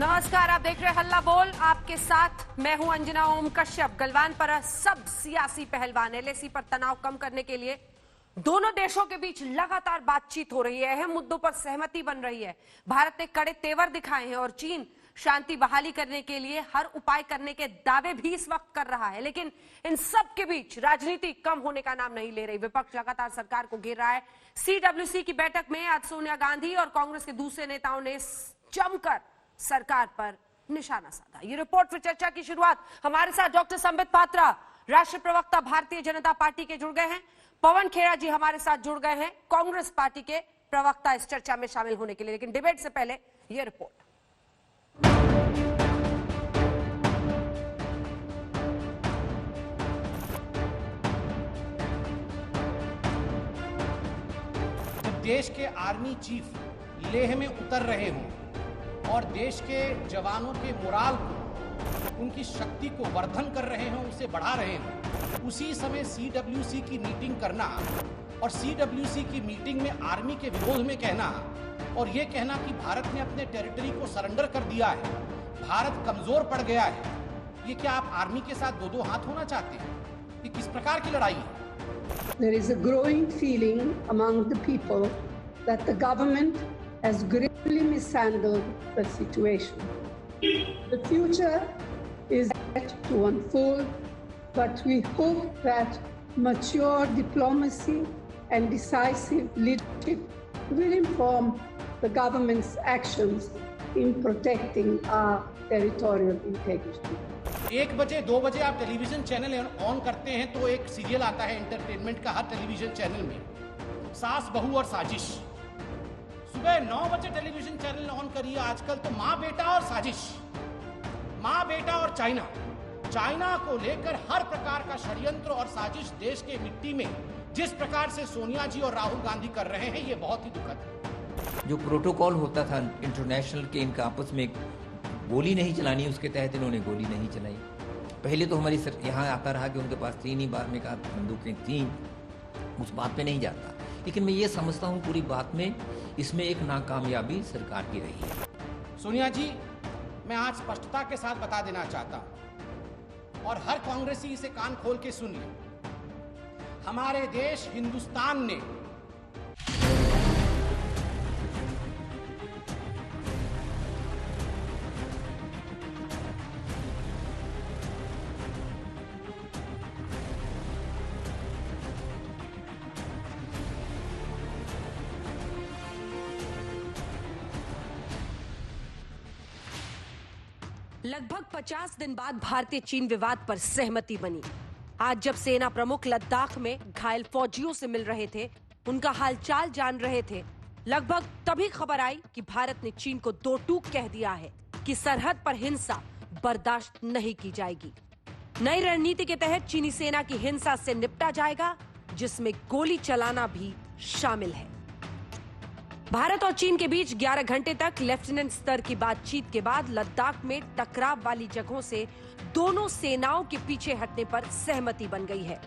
नमस्कार, आप देख रहे हैं हल्ला बोल। आपके साथ मैं हूं अंजना ओम कश्यप। गलवान पर सब सियासी पहलवान एलएसी पर तनाव कम करने के लिए दोनों देशों के बीच लगातार बातचीत हो रही है। अहम मुद्दों पर सहमति बन रही है। भारत ने कड़े तेवर दिखाए हैं और चीन शांति बहाली करने के लिए हर उपाय करने के दावे भी इस वक्त कर रहा है। लेकिन इन सब के बीच राजनीति कम होने का नाम नहीं ले रही। विपक्ष लगातार सरकार को घेर रहा है। सीडब्ल्यूसी की बैठक में आज सोनिया गांधी और कांग्रेस के दूसरे नेताओं ने जमकर सरकार पर निशाना साधा। ये रिपोर्ट फिर चर्चा की शुरुआत। हमारे साथ डॉक्टर संबित पात्रा, राष्ट्रीय प्रवक्ता भारतीय जनता पार्टी के जुड़ गए हैं। पवन खेड़ा जी हमारे साथ जुड़ गए हैं, कांग्रेस पार्टी के प्रवक्ता, इस चर्चा में शामिल होने के लिए। लेकिन डिबेट से पहले ये रिपोर्ट। जब देश के आर्मी चीफ लेह में उतर रहे हों और देश के जवानों के मोराल को, उनकी शक्ति को वर्धन कर रहे हों, उसे बढ़ा रहे हों, उसी समय सीडब्ल्यूसी की मीटिंग करना और सीडब्ल्यूसी की मीटिंग में आर्मी के विरोध में कहना और ये कहना कि भारत ने अपने टेरिटरी को सरेंडर कर दिया है, भारत कमजोर पड़ गया है, ये क्या आप आर्मी के साथ दो हाथ होना चाहते हैं? ये किस प्रकार की लड़ाई है? There is a growing feeling among the people that the government has gravely mishandled the situation. The future is yet to unfold, but we hope that mature diplomacy and decisive leadership will inform the government's actions in protecting our territorial integrity. 1 बजे 2 बजे आप television channel on करते हैं तो एक serial आता है entertainment का हर टेलीविजन चैनल में, सास बहू और साजिश। सुबह 9 बजे टेलीविजन चैनल ऑन करिए आजकल तो माँ बेटा और साजिश, माँ बेटा और चाइना। चाइना को लेकर हर प्रकार का षड्यंत्र और साजिश देश के मिट्टी में जिस प्रकार से सोनिया जी और राहुल गांधी कर रहे हैं, ये बहुत ही दुखद है। जो प्रोटोकॉल होता था इंटरनेशनल के, इनका आपस में गोली नहीं चलानी, उसके तहत इन्होंने गोली नहीं चलाई। पहले तो हमारी यहाँ आता रहा कि उनके पास 3 ही बार में कहा बंदूकें थीं, उस बात पे नहीं जाता। लेकिन मैं ये समझता हूँ पूरी बात में इसमें एक नाकामयाबी सरकार की रही है। सोनिया जी, मैं आज स्पष्टता के साथ बता देना चाहता हूं और हर कांग्रेसी इसे कान खोल के सुन ले, हमारे देश हिंदुस्तान ने लगभग 50 दिन बाद भारतीय चीन विवाद पर सहमति बनी। आज जब सेना प्रमुख लद्दाख में घायल फौजियों से मिल रहे थे, उनका हालचाल जान रहे थे, लगभग तभी खबर आई कि भारत ने चीन को दो टूक कह दिया है कि सरहद पर हिंसा बर्दाश्त नहीं की जाएगी। नई रणनीति के तहत चीनी सेना की हिंसा से निपटा जाएगा, जिसमें गोली चलाना भी शामिल है। भारत और चीन के बीच 11 घंटे तक लेफ्टिनेंट स्तर की बातचीत के बाद लद्दाख में टकराव वाली जगहों से दोनों सेनाओं के पीछे हटने पर सहमति बन गई है।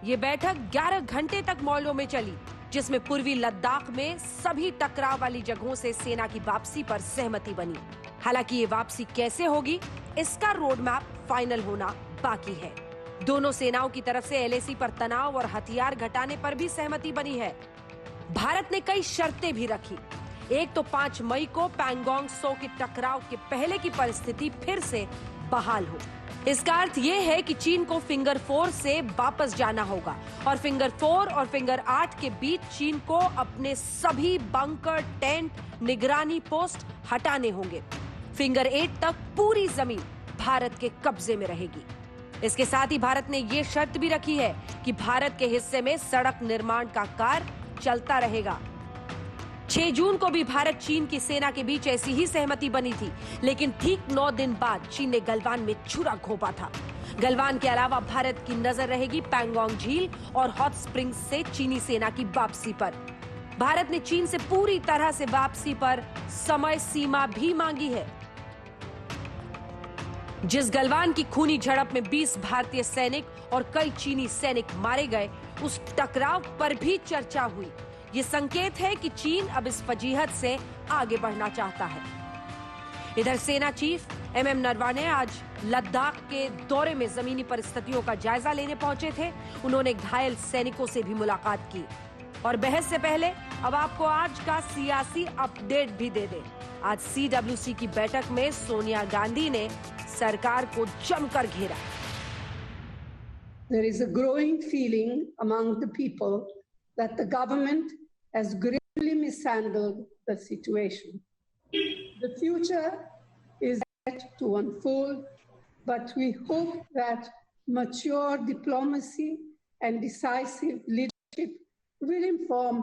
ये बैठक 11 घंटे तक मॉल्टो में चली, जिसमें पूर्वी लद्दाख में सभी टकराव वाली जगहों से सेना की वापसी पर सहमति बनी। हालांकि ये वापसी कैसे होगी, इसका रोड मैप फाइनल होना बाकी है। दोनों सेनाओं की तरफ से एलएसी पर तनाव और हथियार घटाने पर भी सहमति बनी है। भारत ने कई शर्तें भी रखी। एक तो 5 मई को पैंगोंग त्सो के टकराव के पहले की परिस्थिति फिर से बहाल हो। इसका अर्थ यह है कि चीन को फिंगर 4 से वापस जाना होगा और फिंगर 4 और फिंगर 8 के बीच चीन को अपने सभी बंकर, टेंट, निगरानी पोस्ट हटाने होंगे। फिंगर 8 तक पूरी जमीन भारत के कब्जे में रहेगी। इसके साथ ही भारत ने यह शर्त भी रखी है कि भारत के हिस्से में सड़क निर्माण का कार्य चलता रहेगा। 6 जून को भी भारत चीन की सेना के बीच ऐसी ही सहमति बनी थी, लेकिन ठीक 9 दिन बाद चीन ने गलवान में छुरा घोंपा था। गलवान के अलावा भारत की नजर रहेगी पैंगोंग झील और हॉट स्प्रिंग्स से चीनी सेना की वापसी पर। भारत ने चीन से पूरी तरह से वापसी पर समय सीमा भी मांगी है। जिस गलवान की खूनी झड़प में 20 भारतीय सैनिक और कई चीनी सैनिक मारे गए, उस टकराव पर भी चर्चा हुई। ये संकेत है कि चीन अब इस फजीहत से आगे बढ़ना चाहता है। इधर सेना चीफ MM नरवणे आज लद्दाख के दौरे में जमीनी परिस्थितियों का जायजा लेने पहुंचे थे। उन्होंने घायल सैनिकों से भी मुलाकात की और बहस से पहले अब आपको आज का सियासी अपडेट भी दे दें। आज CWC की बैठक में सोनिया गांधी ने सरकार को जमकर घेरा। There is a growing feeling among the people that the government has gravely mishandled the situation. The future is yet to unfold, but we hope that mature diplomacy and decisive leadership will inform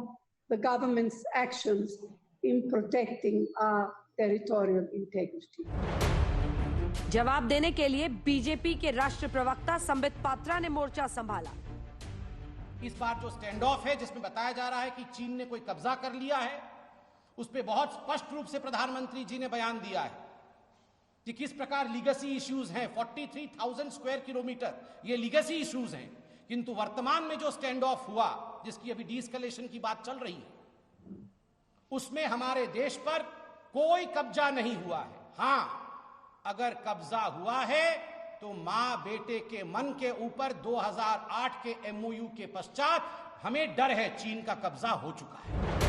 the government's actions in protecting our territorial integrity. जवाब देने के लिए BJP के राष्ट्रीय प्रवक्ता संबित पात्रा ने मोर्चा संभाला। इस बार जो स्टैंड ऑफ है जिसमें बताया जा रहा है कि चीन ने कोई कब्जा कर लिया है, उस पे बहुत स्पष्ट रूप से प्रधानमंत्री जी ने बयान दिया है कि किस प्रकार लीगेसी इश्यूज हैं। 43,000 स्क्वायर किलोमीटर ये लीगेसी इश्यूज हैं, किंतु वर्तमान में जो स्टैंड ऑफ हुआ, जिसकी अभी डीएस्केलेशन की बात चल रही है, उसमें हमारे देश पर कोई कब्जा नहीं हुआ है। हां, अगर कब्जा हुआ है तो मां बेटे के मन के ऊपर 2008 के MOU के पश्चात हमें डर है, चीन का कब्जा हो चुका है।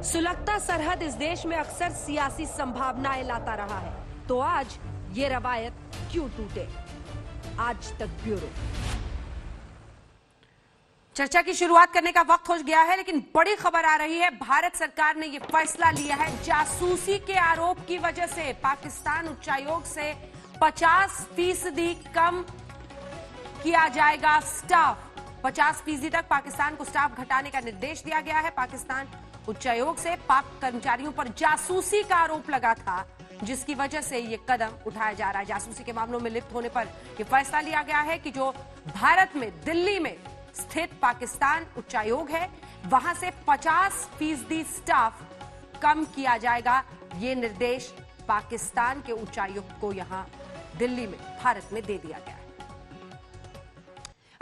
सुलगता सरहद इस देश में अक्सर सियासी संभावनाएं लाता रहा है, तो आज ये रवायत क्यों टूटे? आज तक ब्यूरो। चर्चा की शुरुआत करने का वक्त हो गया है, लेकिन बड़ी खबर आ रही है। भारत सरकार ने यह फैसला लिया है, जासूसी के आरोप की वजह से पाकिस्तान उच्चायोग से 50% कम किया जाएगा स्टाफ। 50% तक पाकिस्तान को स्टाफ घटाने का निर्देश दिया गया है। पाकिस्तान उच्चायोग से पाक कर्मचारियों पर जासूसी का आरोप लगा था, जिसकी वजह से ये कदम उठाया जा रहा है। जासूसी के मामलों में लिप्त होने पर यह फैसला लिया गया है कि जो भारत में दिल्ली में स्थित पाकिस्तान उच्चायोग है, वहां से 50% स्टाफ कम किया जाएगा। ये निर्देश पाकिस्तान के उच्चायुक्त को यहां दिल्ली में भारत में दे दिया गया है।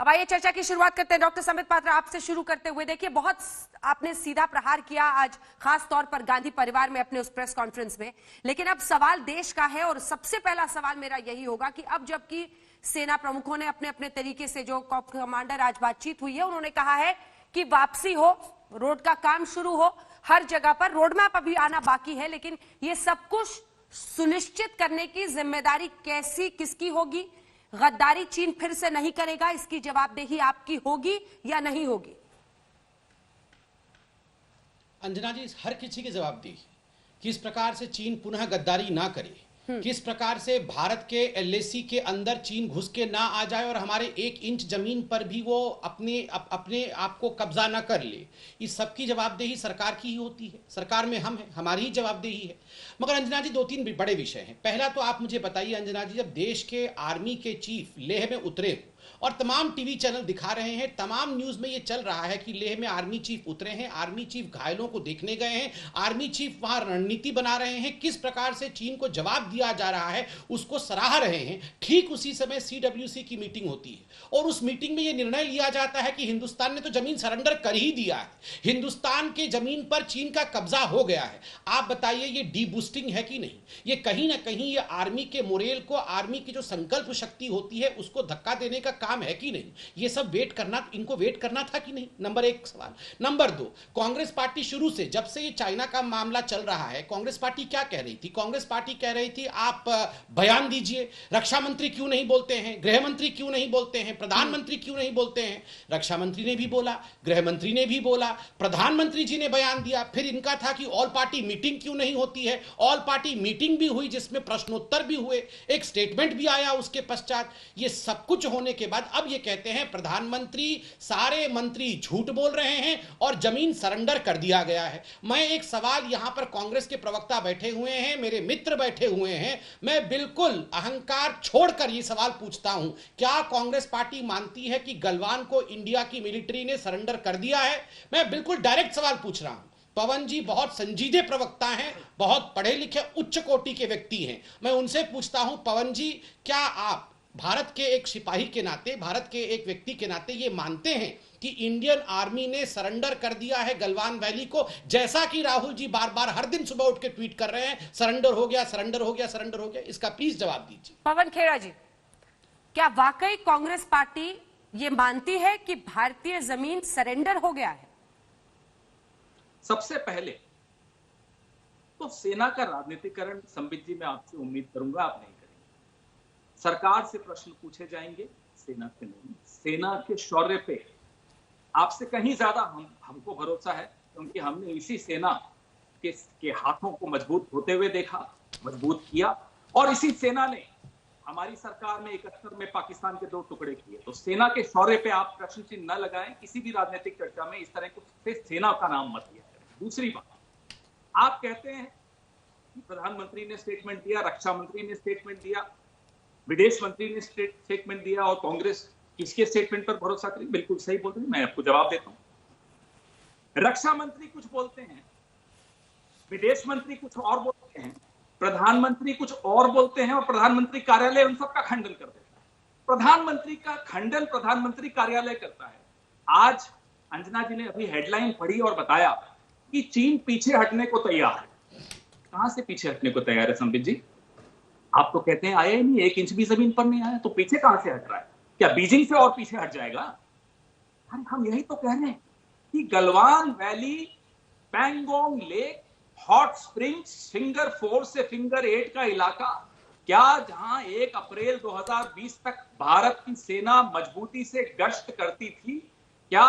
अब आइए चर्चा की शुरुआत करते हैं। डॉक्टर संबित पात्रा, आपसे शुरू करते हुए, देखिए बहुत आपने सीधा प्रहार किया आज खास तौर पर गांधी परिवार में अपने उस प्रेस कॉन्फ्रेंस में, लेकिन अब सवाल देश का है और सबसे पहला सवाल मेरा यही होगा कि अब जबकि सेना प्रमुखों ने अपने अपने तरीके से, जो कॉप कमांडर आज बातचीत हुई है, उन्होंने कहा है कि वापसी हो, रोड का काम शुरू हो, हर जगह पर रोड मैप अभी आना बाकी है, लेकिन ये सब कुछ सुनिश्चित करने की जिम्मेदारी किसकी होगी? गद्दारी चीन फिर से नहीं करेगा, इसकी जवाबदेही आपकी होगी या नहीं होगी? अंजना जी, हर किसी की जवाबदेही, किस प्रकार से चीन पुनः गद्दारी ना करे, किस प्रकार से भारत के LAC के अंदर चीन घुस के ना आ जाए और हमारे 1 इंच जमीन पर भी वो अपने आप को कब्जा ना कर ले, इस सब की जवाबदेही सरकार की ही होती है। सरकार में हम हैं, हमारी ही जवाबदेही है। मगर अंजना जी, 2-3 बड़े विषय हैं। पहला तो आप मुझे बताइए अंजना जी, जब देश के आर्मी के चीफ लेह में उतरे और तमाम टीवी चैनल दिखा रहे हैं, तमाम न्यूज में ये चल रहा है कि लेह में आर्मी चीफ उतरे हैं, आर्मी चीफ घायलों को देखने गए हैं, आर्मी चीफ वहां रणनीति बना रहे हैं, किस प्रकार से चीन को जवाब दिया जा रहा है उसको सराह रहे हैं। ठीक उसी समय CWC की मीटिंग होती है और उस मीटिंग में यह निर्णय लिया जाता है कि हिंदुस्तान ने तो जमीन सरेंडर कर ही दिया है, हिंदुस्तान के जमीन पर चीन का कब्जा हो गया है। आप बताइए, ये डीबूस्टिंग है कि नहीं? ये कहीं ना कहीं ये आर्मी के मोरेल को, आर्मी की जो संकल्प शक्ति होती है उसको धक्का देने का काम है कि नहीं? ये सब इनको वेट करना था कि नहीं? नंबर 1 सवाल। नंबर 2, कांग्रेस पार्टी शुरू से, जब से ये चाइना का मामला चल रहा है, कांग्रेस पार्टी क्या कह रही थी? कांग्रेस पार्टी कह रही थी आप बयान दीजिए, रक्षा मंत्री क्यों नहीं बोलते हैं, गृह मंत्री क्यों नहीं बोलते हैं, प्रधानमंत्री क्यों नहीं बोलते हैं? रक्षा मंत्री ने भी बोला, गृह मंत्री ने भी बोला, प्रधानमंत्री जी ने बयान दिया। फिर इनका था कि ऑल पार्टी मीटिंग क्यों नहीं होती है? ऑल पार्टी मीटिंग भी हुई, जिसमें प्रश्नोत्तर भी हुए, एक स्टेटमेंट भी आया उसके पश्चात। ये सब कुछ होने के बाद अब ये कहते हैं प्रधानमंत्री, सारे मंत्री झूठ बोल रहे हैं और जमीन सरेंडर कर दिया गया है। मैं एक सवाल यहां पर कांग्रेस के प्रवक्ता बैठे हुए हैं, मेरे मित्र बैठे हुए हैं, मैं बिल्कुल अहंकार छोड़कर यह सवाल पूछता हूं, क्या कांग्रेस पार्टी मानती है कि गलवान को इंडिया की मिलिट्री ने सरेंडर कर दिया है? मैं बिल्कुल डायरेक्ट सवाल पूछ रहा हूं। पवन जी बहुत संजीदे प्रवक्ता हैं, बहुत पढ़े लिखे उच्च कोटि के व्यक्ति हैं, मैं उनसे पूछता हूं, पवन जी, क्या आप भारत के एक सिपाही के नाते, भारत के एक व्यक्ति के नाते ये मानते हैं कि इंडियन आर्मी ने सरेंडर कर दिया है गलवान वैली को, जैसा कि राहुल जी बार बार हर दिन सुबह उठ के ट्वीट कर रहे हैं, सरेंडर हो गया, सरेंडर हो गया, सरेंडर हो गया? इसका प्लीज जवाब दीजिए। पवन खेड़ा जी, क्या वाकई कांग्रेस पार्टी ये मानती है कि भारतीय जमीन सरेंडर हो गया है? सबसे पहले तो सेना का राजनीतिकरण संबित जी मैं आपसे उम्मीद करूंगा आप नहीं करेंगे। सरकार से प्रश्न पूछे जाएंगे, सेना से नहीं। सेना के शौर्य पे आपसे कहीं ज्यादा हमको भरोसा है, क्योंकि हमने इसी सेना के हाथों को मजबूत होते हुए देखा, मजबूत किया, और इसी सेना ने हमारी सरकार में 71 में पाकिस्तान के 2 टुकड़े किए। तो सेना के शौर्य पे आप प्रश्न चिन्ह न लगाएं किसी भी राजनीतिक चर्चा में, इस तरह से सेना का नाम मत लिया करें। दूसरी बात, आप कहते हैं कि प्रधानमंत्री ने स्टेटमेंट दिया, रक्षा मंत्री ने स्टेटमेंट दिया, विदेश मंत्री ने स्टेटमेंट दिया, और कांग्रेस किसके स्टेटमेंट पर भरोसा करें? बिल्कुल सही बोल रहे हैं, मैं आपको जवाब देता हूं। रक्षा मंत्री कुछ बोलते हैं, विदेश मंत्री कुछ और बोलते हैं, प्रधानमंत्री कुछ और बोलते हैं, और प्रधानमंत्री कार्यालय उन सबका खंडन कर देता है। प्रधानमंत्री का खंडन प्रधानमंत्री कार्यालय करता है। आज अंजना जी ने अभी हेडलाइन पढ़ी और बताया कि चीन पीछे हटने को तैयार है। कहां से पीछे हटने को तैयार है संबित जी? आप तो कहते हैं आया ही नहीं, 1 इंच भी जमीन पर नहीं आया, तो पीछे कहां से हट रहा है? क्या बीजिंग से और पीछे हट जाएगा? हम यही तो कह रहे हैं कि Galwan valley, Pangong lake, hot springs, finger 4 से फिंगर 8 का इलाका, क्या जहां 1 अप्रैल 2020 तक भारत की सेना मजबूती से गश्त करती थी, क्या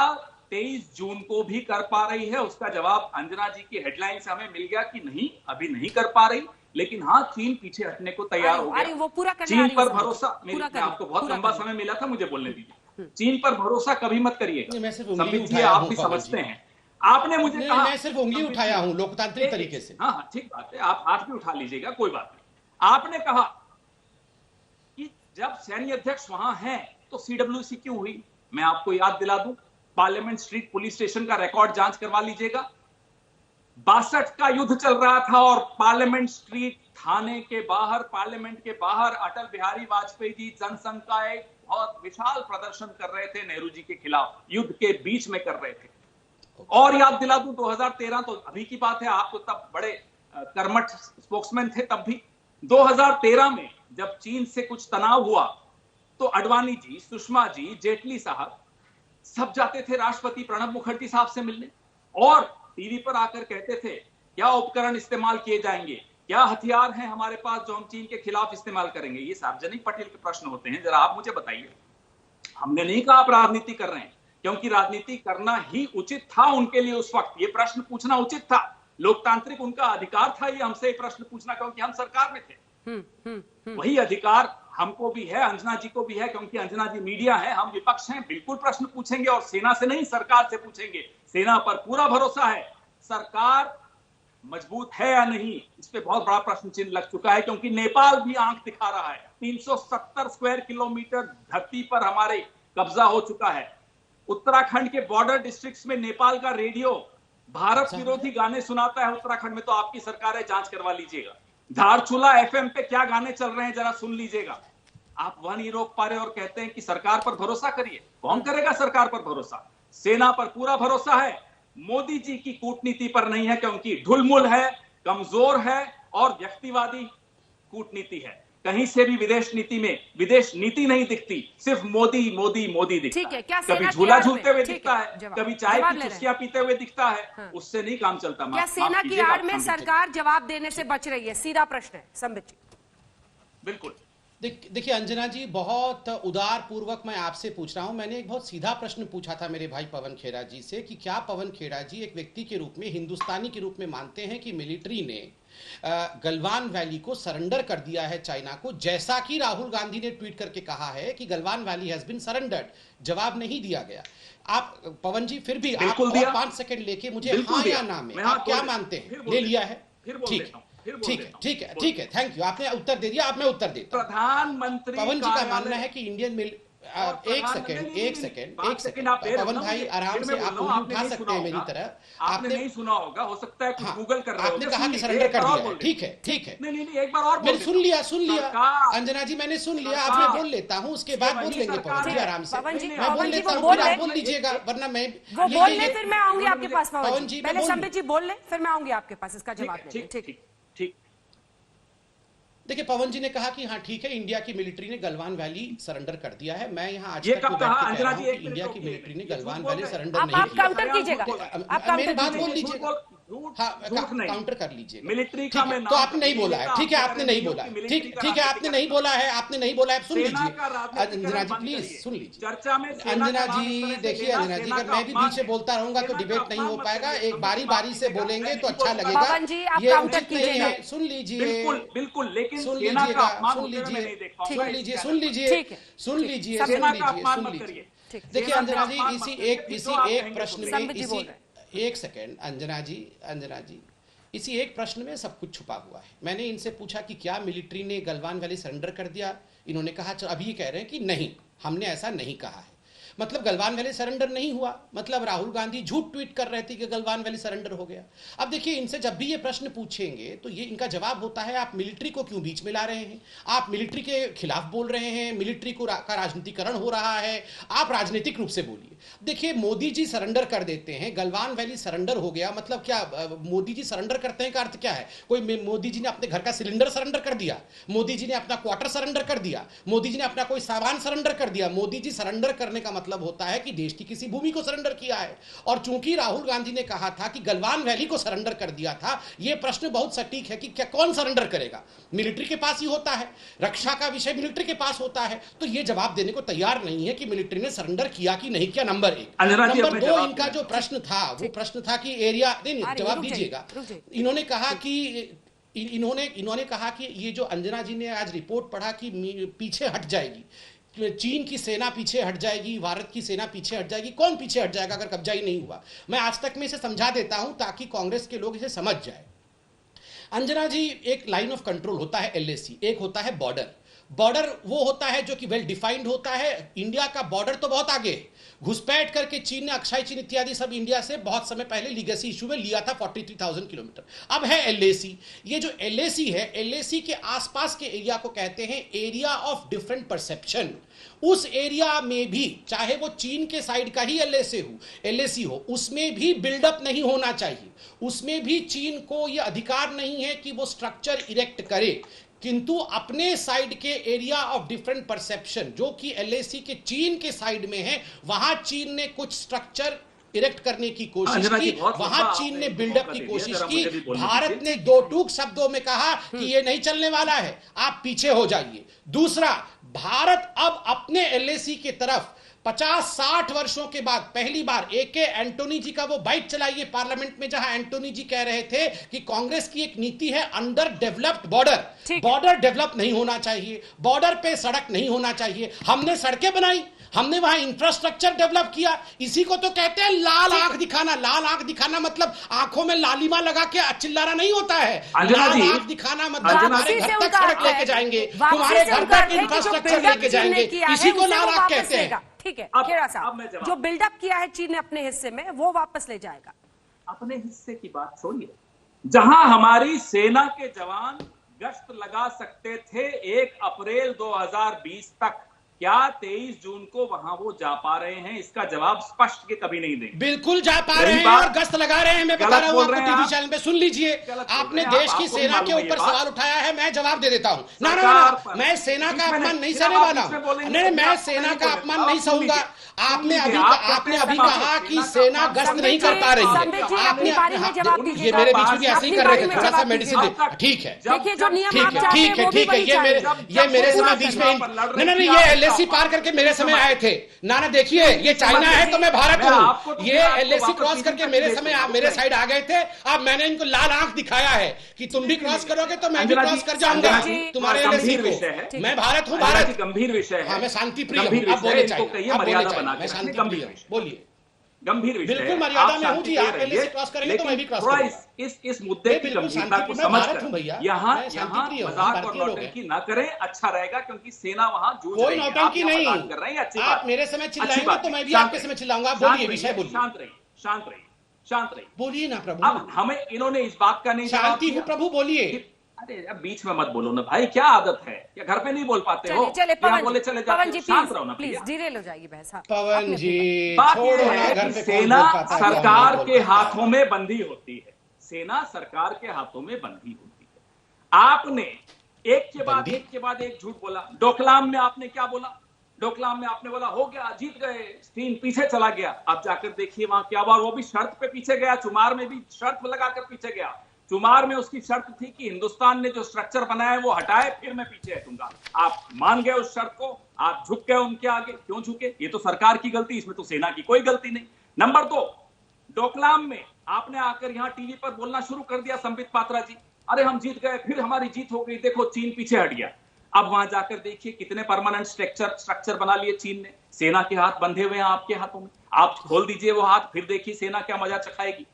23 जून को भी कर पा रही है? उसका जवाब अंजना जी की हेडलाइन से हमें मिल गया कि नहीं, अभी नहीं कर पा रही। लेकिन हाँ, चीन पीछे हटने को तैयार हो गया। वो पूरा चीन पर भरोसा, आपको बहुत लंबा समय मिला था, मुझे बोलने दीजिए। चीन पर भरोसा कभी मत करिएगा, संबित जी आप भी समझते हैं। आपने मुझे कहा मैं सिर्फ उंगली उठाया हूं लोकतांत्रिक तरीके से। हाँ, ठीक बात है, आप हाथ भी उठा लीजिएगा, कोई बात नहीं। आपने कहा कि जब सैन्य अध्यक्ष वहां हैं तो सीडब्ल्यूसी क्यों हुई? मैं आपको याद दिला दूं, पार्लियामेंट स्ट्रीट पुलिस स्टेशन का रिकॉर्ड जांच करवा लीजिएगा। 62 का युद्ध चल रहा था और पार्लियामेंट स्ट्रीट थाने के बाहर, पार्लियामेंट के बाहर अटल बिहारी वाजपेयी जी जनसंघ का एक बहुत विशाल प्रदर्शन कर रहे थे नेहरू जी के खिलाफ, युद्ध के बीच में कर रहे थे। और याद दिला दूं 2013 तो अभी की बात है, आप तो तब बड़े कर्मठ स्पोक्समैन थे तब भी। 2013 में जब चीन से कुछ तनाव हुआ तो अडवाणी जी, सुषमा जी, जेटली साहब सब जाते थे राष्ट्रपति प्रणब मुखर्जी साहब से मिलने, और टीवी पर आकर कहते थे क्या उपकरण इस्तेमाल किए जाएंगे, क्या हथियार हैं हमारे पास जो हम चीन के खिलाफ इस्तेमाल करेंगे। ये सार्वजनिक पटेल के प्रश्न होते हैं, जरा आप मुझे बताइए। हमने नहीं कहा आप राजनीति कर रहे हैं, क्योंकि राजनीति करना ही उचित था उनके लिए उस वक्त, ये प्रश्न पूछना उचित था, लोकतांत्रिक उनका अधिकार था ये हमसे प्रश्न पूछना, क्योंकि हम सरकार में थे। वही अधिकार हमको भी है, अंजना जी को भी है, क्योंकि अंजना जी मीडिया है, हम विपक्ष हैं, बिल्कुल प्रश्न पूछेंगे, और सेना से नहीं सरकार से पूछेंगे। सेना पर पूरा भरोसा है। सरकार मजबूत है या नहीं, इस पे बहुत बड़ा प्रश्न चिन्ह लग चुका है, क्योंकि नेपाल भी आंख दिखा रहा है। 370 स्क्वायर किलोमीटर धरती पर हमारे कब्जा हो चुका है। उत्तराखंड के बॉर्डर डिस्ट्रिक्ट्स में नेपाल का रेडियो भारत विरोधी गाने सुनाता है। उत्तराखंड में तो आपकी सरकार है, जांच करवा लीजिएगा। धारचूला एफएम पे क्या गाने चल रहे हैं जरा सुन लीजिएगा। आप वह नहीं रोक पा रहे और कहते हैं कि सरकार पर भरोसा करिए। कौन करेगा सरकार पर भरोसा? सेना पर पूरा भरोसा है, मोदी जी की कूटनीति पर नहीं है, क्योंकि ढुलमुल है, कमजोर है और व्यक्तिवादी कूटनीति है। कहीं से भी विदेश नीति में विदेश नीति नहीं दिखती, सिर्फ मोदी मोदी मोदी दिखता है। कभी झूला झूलते हुए दिखता है, कभी चाय की चुस्कियां पीते हुए दिखता है। उससे नहीं काम चलता। क्या सेना की आड़ में सरकार जवाब देने से बच रही है? सीधा प्रश्न है संबित जी। बिल्कुल। देखिए अंजना जी, बहुत उदार पूर्वक मैं आपसे पूछ रहा हूं। मैंने एक बहुत सीधा प्रश्न पूछा था मेरे भाई पवन खेड़ा जी से कि क्या पवन खेड़ा जी एक व्यक्ति के रूप में, हिंदुस्तानी के रूप में मानते हैं कि मिलिट्री ने गलवान वैली को सरेंडर कर दिया है चाइना को, जैसा कि राहुल गांधी ने ट्वीट करके कहा है कि Galwan valley has been surrendered? जवाब नहीं दिया गया। आप पवन जी फिर भी आप 5 सेकंड लेके मुझे हाँ या ना में आप क्या मानते हैं? ले लिया है? ठीक है, थैंक यू, आपने उत्तर दे दिया। आप मैं उत्तर देता हूं। प्रधानमंत्री पवन जी का मानना है कि इंडियन एक सेकंड पवन भाई, आराम से आप उंगली उठा सकते हैं मेरी तरह। आपने नहीं सुना होगा, हो सकता है कुछ गूगल कर रहे हो। आपने कहा कि सरेंडर कर दिया है, ठीक है। नहीं, एक बार और मैंने सुन लिया अंजना जी, मैंने सुन लिया। आप मैं बोल लेता हूँ, उसके बाद बोल लेंगे पवन जी आराम से। मैं बोल लेता हूँ, आप बोल लीजिएगा, वरना मैं वो बोल ले फिर मैं आऊंगी आपके पास। पवन जी पहले संबित जी बोल ले, फिर मैं आऊंगी आपके पास इसका जवाब देने। ठीक। देखिए, पवन जी ने कहा कि हाँ ठीक है, इंडिया की मिलिट्री ने गलवान वैली सरेंडर कर दिया है। मैं यहाँ आज तक अंजना जी इंडिया की मिलिट्री ने गलवान वैली सरेंडर नहीं किया। आप काउंटर कीजिएगा, मेरी बात बोल लीजिएगा। हाँ, काउंटर कर लीजिएगा। मिलिट्री का मैं तो आपने नहीं बोला है, ठीक है, आपने नहीं बोला है, ठीक है, आपने नहीं बोला है, आपने नहीं बोला है। सुन लीजिए अंजना जी, प्लीज सुन लीजिए। चर्चा में अंजना जी देखिए, अंजना जी अगर मैं भी बीच में बोलता रहूंगा तो डिबेट नहीं हो पाएगा। एक बारी बारी से बोलेंगे तो अच्छा लगेगा। ये उचित नहीं है। सुन लीजिए, बिल्कुल, लेकिन सुन लीजिए। देखिए अंजना जी, इसी एक प्रश्न में एक सेकेंड अंजना जी, इसी एक प्रश्न में सब कुछ छुपा हुआ है। मैंने इनसे पूछा कि क्या मिलिट्री ने गलवान वैली सरेंडर कर दिया, इन्होंने कहा, अभी ये कह रहे हैं कि नहीं, हमने ऐसा नहीं कहा है। मतलब गलवान वैली सरेंडर नहीं हुआ, मतलब राहुल गांधी झूठ ट्वीट कर रहे थे कि गलवान वैली सरेंडर हो गया। अब देखिए, इनसे जब भी ये प्रश्न पूछेंगे तो ये इनका जवाब होता है, आप मिलिट्री को क्यों बीच में ला रहे हैं, आप मिलिट्री के खिलाफ बोल रहे हैं, मिलिट्री को का राजनीतिकरण हो रहा है, आप राजनीतिक रूप से बोलिए। देखिए, मोदी जी सरेंडर कर देते हैं, गलवान वैली सरेंडर हो गया, मतलब क्या मोदी जी सरेंडर करते हैं का अर्थ क्या है? कोई मोदी जी ने अपने घर का सिलेंडर सरेंडर कर दिया, मोदी जी ने अपना क्वार्टर सरेंडर कर दिया, मोदी जी ने अपना कोई सामान सरेंडर कर दिया? मोदी जी सरेंडर करने का मतलब होता है कि देश की किसी भूमि को सरेंडर किया है। और चूंकि राहुल गांधी ने कहा था कि गलवान वैली को सरेंडर कर दिया था, यह प्रश्न बहुत सटीक है कि क्या कौन सरेंडर करेगा? मिलिट्री के पास ही होता है, रक्षा का विषय मिलिट्री के पास होता है। तो यह जवाब देने को तैयार नहीं है कि मिलिट्री ने सरेंडर किया कि नहीं किया, नंबर एक। नंबर दो, इनका जो प्रश्न था वो प्रश्न था कि एरिया, नहीं जवाब दीजिएगा। इन्होंने कहा कि इन्होंने कहा कि ये जो अंजना जी ने आज रिपोर्ट पढ़ा कि पीछे हट जाएगी, चीन की सेना पीछे हट जाएगी, भारत की सेना पीछे हट जाएगी। कौन पीछे हट जाएगा अगर कब्जा ही नहीं हुआ? मैं आज तक में इसे समझा देता हूं ताकि कांग्रेस के लोग इसे समझ जाए। अंजना जी, एक लाइन ऑफ कंट्रोल होता है LAC, एक होता है बॉर्डर वो होता है जो कि वेल डिफाइंड होता है। इंडिया का बॉर्डर तो बहुत आगे, घुसपैठ करके चीन ने अक्षय चीन इत्यादि सब इंडिया से बहुत समय पहले लीगेसी इशू में लिया था 43,000 किलोमीटर। अब है LAC। ये जो LAC है, LAC के आसपास के एरिया को कहते हैं एरिया ऑफ डिफरेंट परसेप्शन। उस एरिया में भी, चाहे वो चीन के साइड का ही LAC हो, उसमें भी बिल्डअप नहीं होना चाहिए। उसमें भी चीन को यह अधिकार नहीं है कि वो स्ट्रक्चर इरेक्ट करे, किंतु अपने साइड के एरिया ऑफ डिफरेंट परसेप्शन जो कि LAC के चीन के साइड में है, वहां चीन ने कुछ स्ट्रक्चर इरेक्ट करने की कोशिश की, वहां चीन ने बिल्डअप की कोशिश की। भारत ने दो टूक शब्दों में कहा कि ये नहीं चलने वाला है, आप पीछे हो जाइए। दूसरा, भारत अब अपने LAC की तरफ 50-60 वर्षों के बाद पहली बार AK एंटोनी जी का वो बाइट चलाइए पार्लियामेंट में, जहां एंटोनी जी कह रहे थे कि कांग्रेस की एक नीति है अंडर डेवलप्ड बॉर्डर डेवलप नहीं होना चाहिए, बॉर्डर पे सड़क नहीं होना चाहिए। हमने सड़कें बनाई, हमने वहां इंफ्रास्ट्रक्चर डेवलप किया। इसी को तो कहते हैं लाल आंख दिखाना। लाल आंख दिखाना मतलब आंखों में लालिमा लगा के चिल्लाना नहीं होता है। लाल आंख दिखाना मतलब तुम्हारे घर तक सड़क लेके जाएंगे, तुम्हारे घर तक इंफ्रास्ट्रक्चर लेके जाएंगे, इसी को लाल आंख कहते हैं। ठीक है खेड़ा साहब, जो बिल्डअप किया है चीन ने अपने हिस्से में, वो वापस ले जाएगा। अपने हिस्से की बात छोड़िए, जहां हमारी सेना के जवान गश्त लगा सकते थे 1 अप्रैल 2020 तक, क्या 23 जून को वहां वो जा पा रहे हैं? इसका जवाब स्पष्ट के कभी नहीं देंगे। बिल्कुल जा पा रहे हैं और गश्त लगा रहे हैं। मैं बता रहा हूं आपको, टीवी चैनल पे सुन लीजिए। आपने देश की सेना के ऊपर सवाल उठाया है, मैं जवाब दे देता हूं। ना, मैं सेना का अपमान नहीं सहने वाला हूं। नहीं, मैं सेना का अपमान नहीं सहूंगा। आपने अभी कहा कि सेना गश्त नहीं कर पा रही है। आपने ये मेरे बीच में भी ऐसे ही कर रहे थे, थोड़ा सा मेडिसिन दे। ठीक है, ये मेरे समय बीच में नहीं, ये LAC पार करके मेरे समय आए थे। नाना देखिए, ये चाइना है तो मैं भारत हूं। ये LAC क्रॉस करके मेरे समय मेरे साइड आ गए थे। अब मैंने इनको लाल आंख दिखाया है कि तुम भी क्रॉस करोगे तो मैं भी क्रॉस कर जाऊंगा तुम्हारे LAC को। मैं भारत हूं, भारत गंभीर विषय है। हाँ, मैं शांति प्रिय हूं। अब बोले चाहिए, मैं शांति प्रिय हूं। बोलिए। गंभीर विषय बिल्कुल है। मर्यादा आप में हूं शांति जी, से आप पहले से रहिए, क्रॉस करेंगे तो मैं भी लेकिन क्रॉस थोड़ा करूंगा। इस मुद्दे की बिल्कुल गंभीरता को शांतिप्रिय, मैं भारत हूं समझकर भैया, यहाँ मैं शांतिप्रिय हूं, मजाक और भारतीय लोग हैं। नौटंकी ना करें, अच्छा रहेगा, क्योंकि सेना वहां जूझ कोई रही है। आप नौटंकी यहाँ नहीं, मजाक कर रहे हैं, ये अच्छी आप बात, मेरे समय अच्छी चिल्लाएंगे बात तो है। मैं भी शांत आपके रहिए, समय चिल्लाऊंगा। आप शांत बोलिए, विषय रहिए, बोलिए, शांत रहिए, शांत रहिए, शांत रहिए। बोलिए ना प्रभु। अब हमें इन्होंने इस बात का नहीं जवाब शांति दिया हूं प्रभु, बोलिए। अरे यार बीच में मत बोलो ना भाई, क्या आदत है, क्या घर पे नहीं बोल पाते हो? चलिए यहाँ पवन बोले जी, चले पवन जाते जी हो, शांत रहो ना प्लीज भैया। डिरेल हो जाएगी बहस। हाँ, पवन अपने जी बात छोड़ो यह ना, है घर कि पे कौन सेना बोल पाता है, क्या सरकार नहीं के बोल पाता। हाथों में बंधी होती है, सेना सरकार के हाथों में बंधी होती है। आपने एक के बाद एक झूठ बोला। डोकलाम में आपने क्या बोला? डोकलाम में आपने बोला हो गया, जीत गए, चीन पीछे चला गया। आप जाकर देखिए वहां क्या हुआ, वो भी शर्त पे पीछे गया। चुमार में भी शर्त लगाकर पीछे गया। चुमार में उसकी शर्त थी कि हिंदुस्तान ने जो स्ट्रक्चर बनाया है वो हटाए, फिर मैं पीछे हटूंगा। आप मान गए उस शर्त को, आप झुक गए उनके आगे। क्यों झुके? ये तो सरकार की गलती, इसमें तो सेना की कोई गलती नहीं। नंबर 2, डोकलाम में आपने आकर यहां टीवी पर बोलना शुरू कर दिया, संबित पात्रा जी, अरे हम जीत गए, फिर हमारी जीत हो गई, देखो चीन पीछे हट गया। अब वहां जाकर देखिए कितने परमानेंट स्ट्रक्चर बना लिए चीन ने। सेना के हाथ बंधे हुए हैं आपके हाथों में, आप खोल दीजिए वो हाथ, फिर देखिए सेना क्या मजा चखाएगी।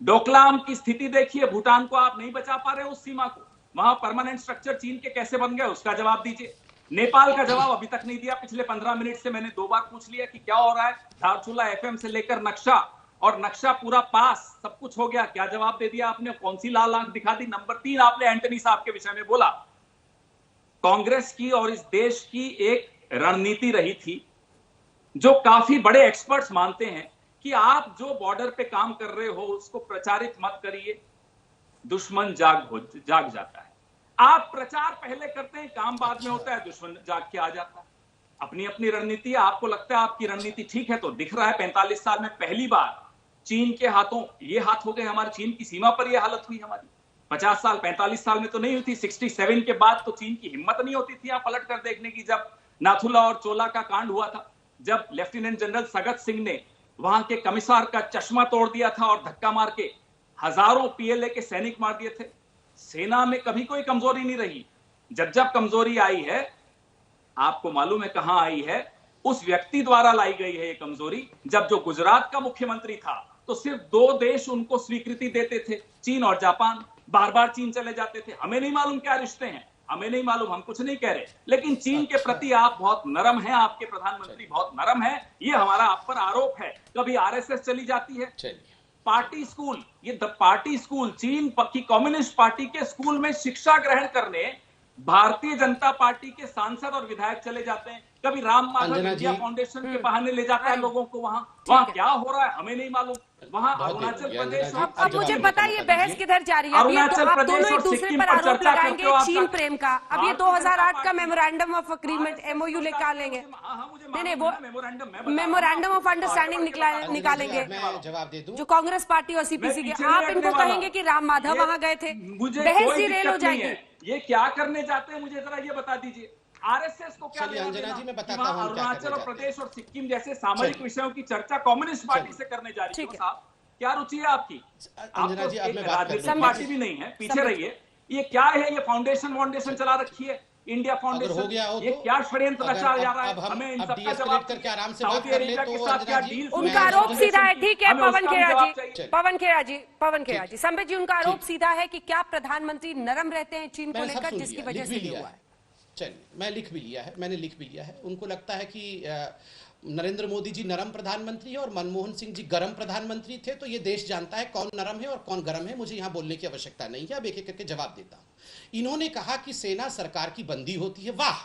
डोकलाम की स्थिति देखिए, भूटान को आप नहीं बचा पा रहे उस सीमा को, वहां परमानेंट स्ट्रक्चर चीन के कैसे बन गए, उसका जवाब दीजिए। नेपाल का जवाब अभी तक नहीं दिया। पिछले 15 मिनट से मैंने 2 बार पूछ लिया कि क्या हो रहा है। धारचूला एफएम से लेकर नक्शा, और नक्शा पूरा पास, सब कुछ हो गया, क्या जवाब दे दिया आपने? कौन सी लाल आंख दिखा दी? नंबर 3, आपने एंटनी साहब के विषय में बोला। कांग्रेस की और इस देश की एक रणनीति रही थी, जो काफी बड़े एक्सपर्ट्स मानते हैं, कि आप जो बॉर्डर पे काम कर रहे हो उसको प्रचारित मत करिए, दुश्मन जाग जाता है। आप प्रचार पहले करते हैं, काम बाद में होता है, दुश्मन जाग के आ जाता है। अपनी अपनी रणनीति है। आपको लगता है आपकी रणनीति ठीक है तो दिख रहा है 45 साल में पहली बार चीन के हाथों ये हाथ हो गए हमारे, चीन की सीमा पर ये हालत हुई हमारी। 50 साल 45 साल में तो नहीं हुई थी। 67 के बाद तो चीन की हिम्मत नहीं होती थी यहाँ पलट कर देखने की, जब नाथुला और चोला का कांड हुआ था, जब लेफ्टिनेंट जनरल सगत सिंह ने वहां के कमिश्नर का चश्मा तोड़ दिया था और धक्का मार के हजारों पीएलए के सैनिक मार दिए थे। सेना में कभी कोई कमजोरी नहीं रही। जब कमजोरी आई है, आपको मालूम है कहां आई है? उस व्यक्ति द्वारा लाई गई है ये कमजोरी। जब जो गुजरात का मुख्यमंत्री था तो सिर्फ 2 देश उनको स्वीकृति देते थे, चीन और जापान। बार बार चीन चले जाते थे। हमें नहीं मालूम क्या रिश्ते हैं, हमें नहीं मालूम, हम कुछ नहीं कह रहे, लेकिन चीन के प्रति आप बहुत नरम हैं, आपके प्रधानमंत्री बहुत नरम है, ये हमारा आप पर आरोप है। कभी आरएसएस चली जाती है, पार्टी स्कूल, ये द पार्टी स्कूल, चीन की कम्युनिस्ट पार्टी के स्कूल में शिक्षा ग्रहण करने भारतीय जनता पार्टी के सांसद और विधायक चले जाते हैं। कभी राम माधव इंडिया फाउंडेशन के बहाने ले जाता है लोगों को, वहां क्या हो रहा है हमें नहीं मालूम। वहां अरुणाचल प्रदेश, अब मुझे पता है ये बहस किधर जा रही है। अब ये तो आप दोनों एक दूसरे पर आरोप लगाएंगे चीन प्रेम का। अब ये 2008 का मेमोरेंडम ऑफ अग्रीमेंट एमओयू निकालेंगे, नहीं वो मेमोरेंडम ऑफ अंडरस्टैंडिंग निकालेंगे जवाब दे दूं जो कांग्रेस पार्टी और सीपीसी के। आप इनको कहेंगे कि राम माधव वहां गए थे, बहस ही रेल हो जाएगी। ये क्या करने जाते हैं मुझे जरा ये बता दीजिए। आरएसएस को क्या अंजना जी मैं बताता हूं अरुणाचल प्रदेश और सिक्किम जैसे सामरिक विषयों की चर्चा कम्युनिस्ट पार्टी से करने जा रही है। साहब क्या रुचि है आपकी? अंजना जी अब मैं बात राजनीतिक पार्टी भी नहीं है, पीछे रहिए। ये क्या है? ये फाउंडेशन चला रखी है इंडिया फाउंडेशन, हो गया हो ये तो, क्या षड्यंत्र रचा जा रहा है? हम हमें इन अब सबका जवाब करके आराम से बात सऊदी कर ले अरेबिया तो के साथ क्या डील? उनका आरोप सीधा है, ठीक है पवन खेड़ा जी, संबित जी उनका आरोप सीधा है कि क्या प्रधानमंत्री नरम रहते हैं चीन को लेकर, जिसकी वजह से हुआ है। चलिए मैंने लिख भी लिया है। उनको लगता है कि नरेंद्र मोदी जी नरम प्रधानमंत्री है और मनमोहन सिंह जी गरम प्रधानमंत्री थे, तो ये देश जानता है कौन नरम है और कौन गरम है। मुझे यहां बोलने की आवश्यकता नहीं है, अब एक एक करके जवाब देता हूं। इन्होंने कहा कि सेना सरकार की बंदी होती है। वाह,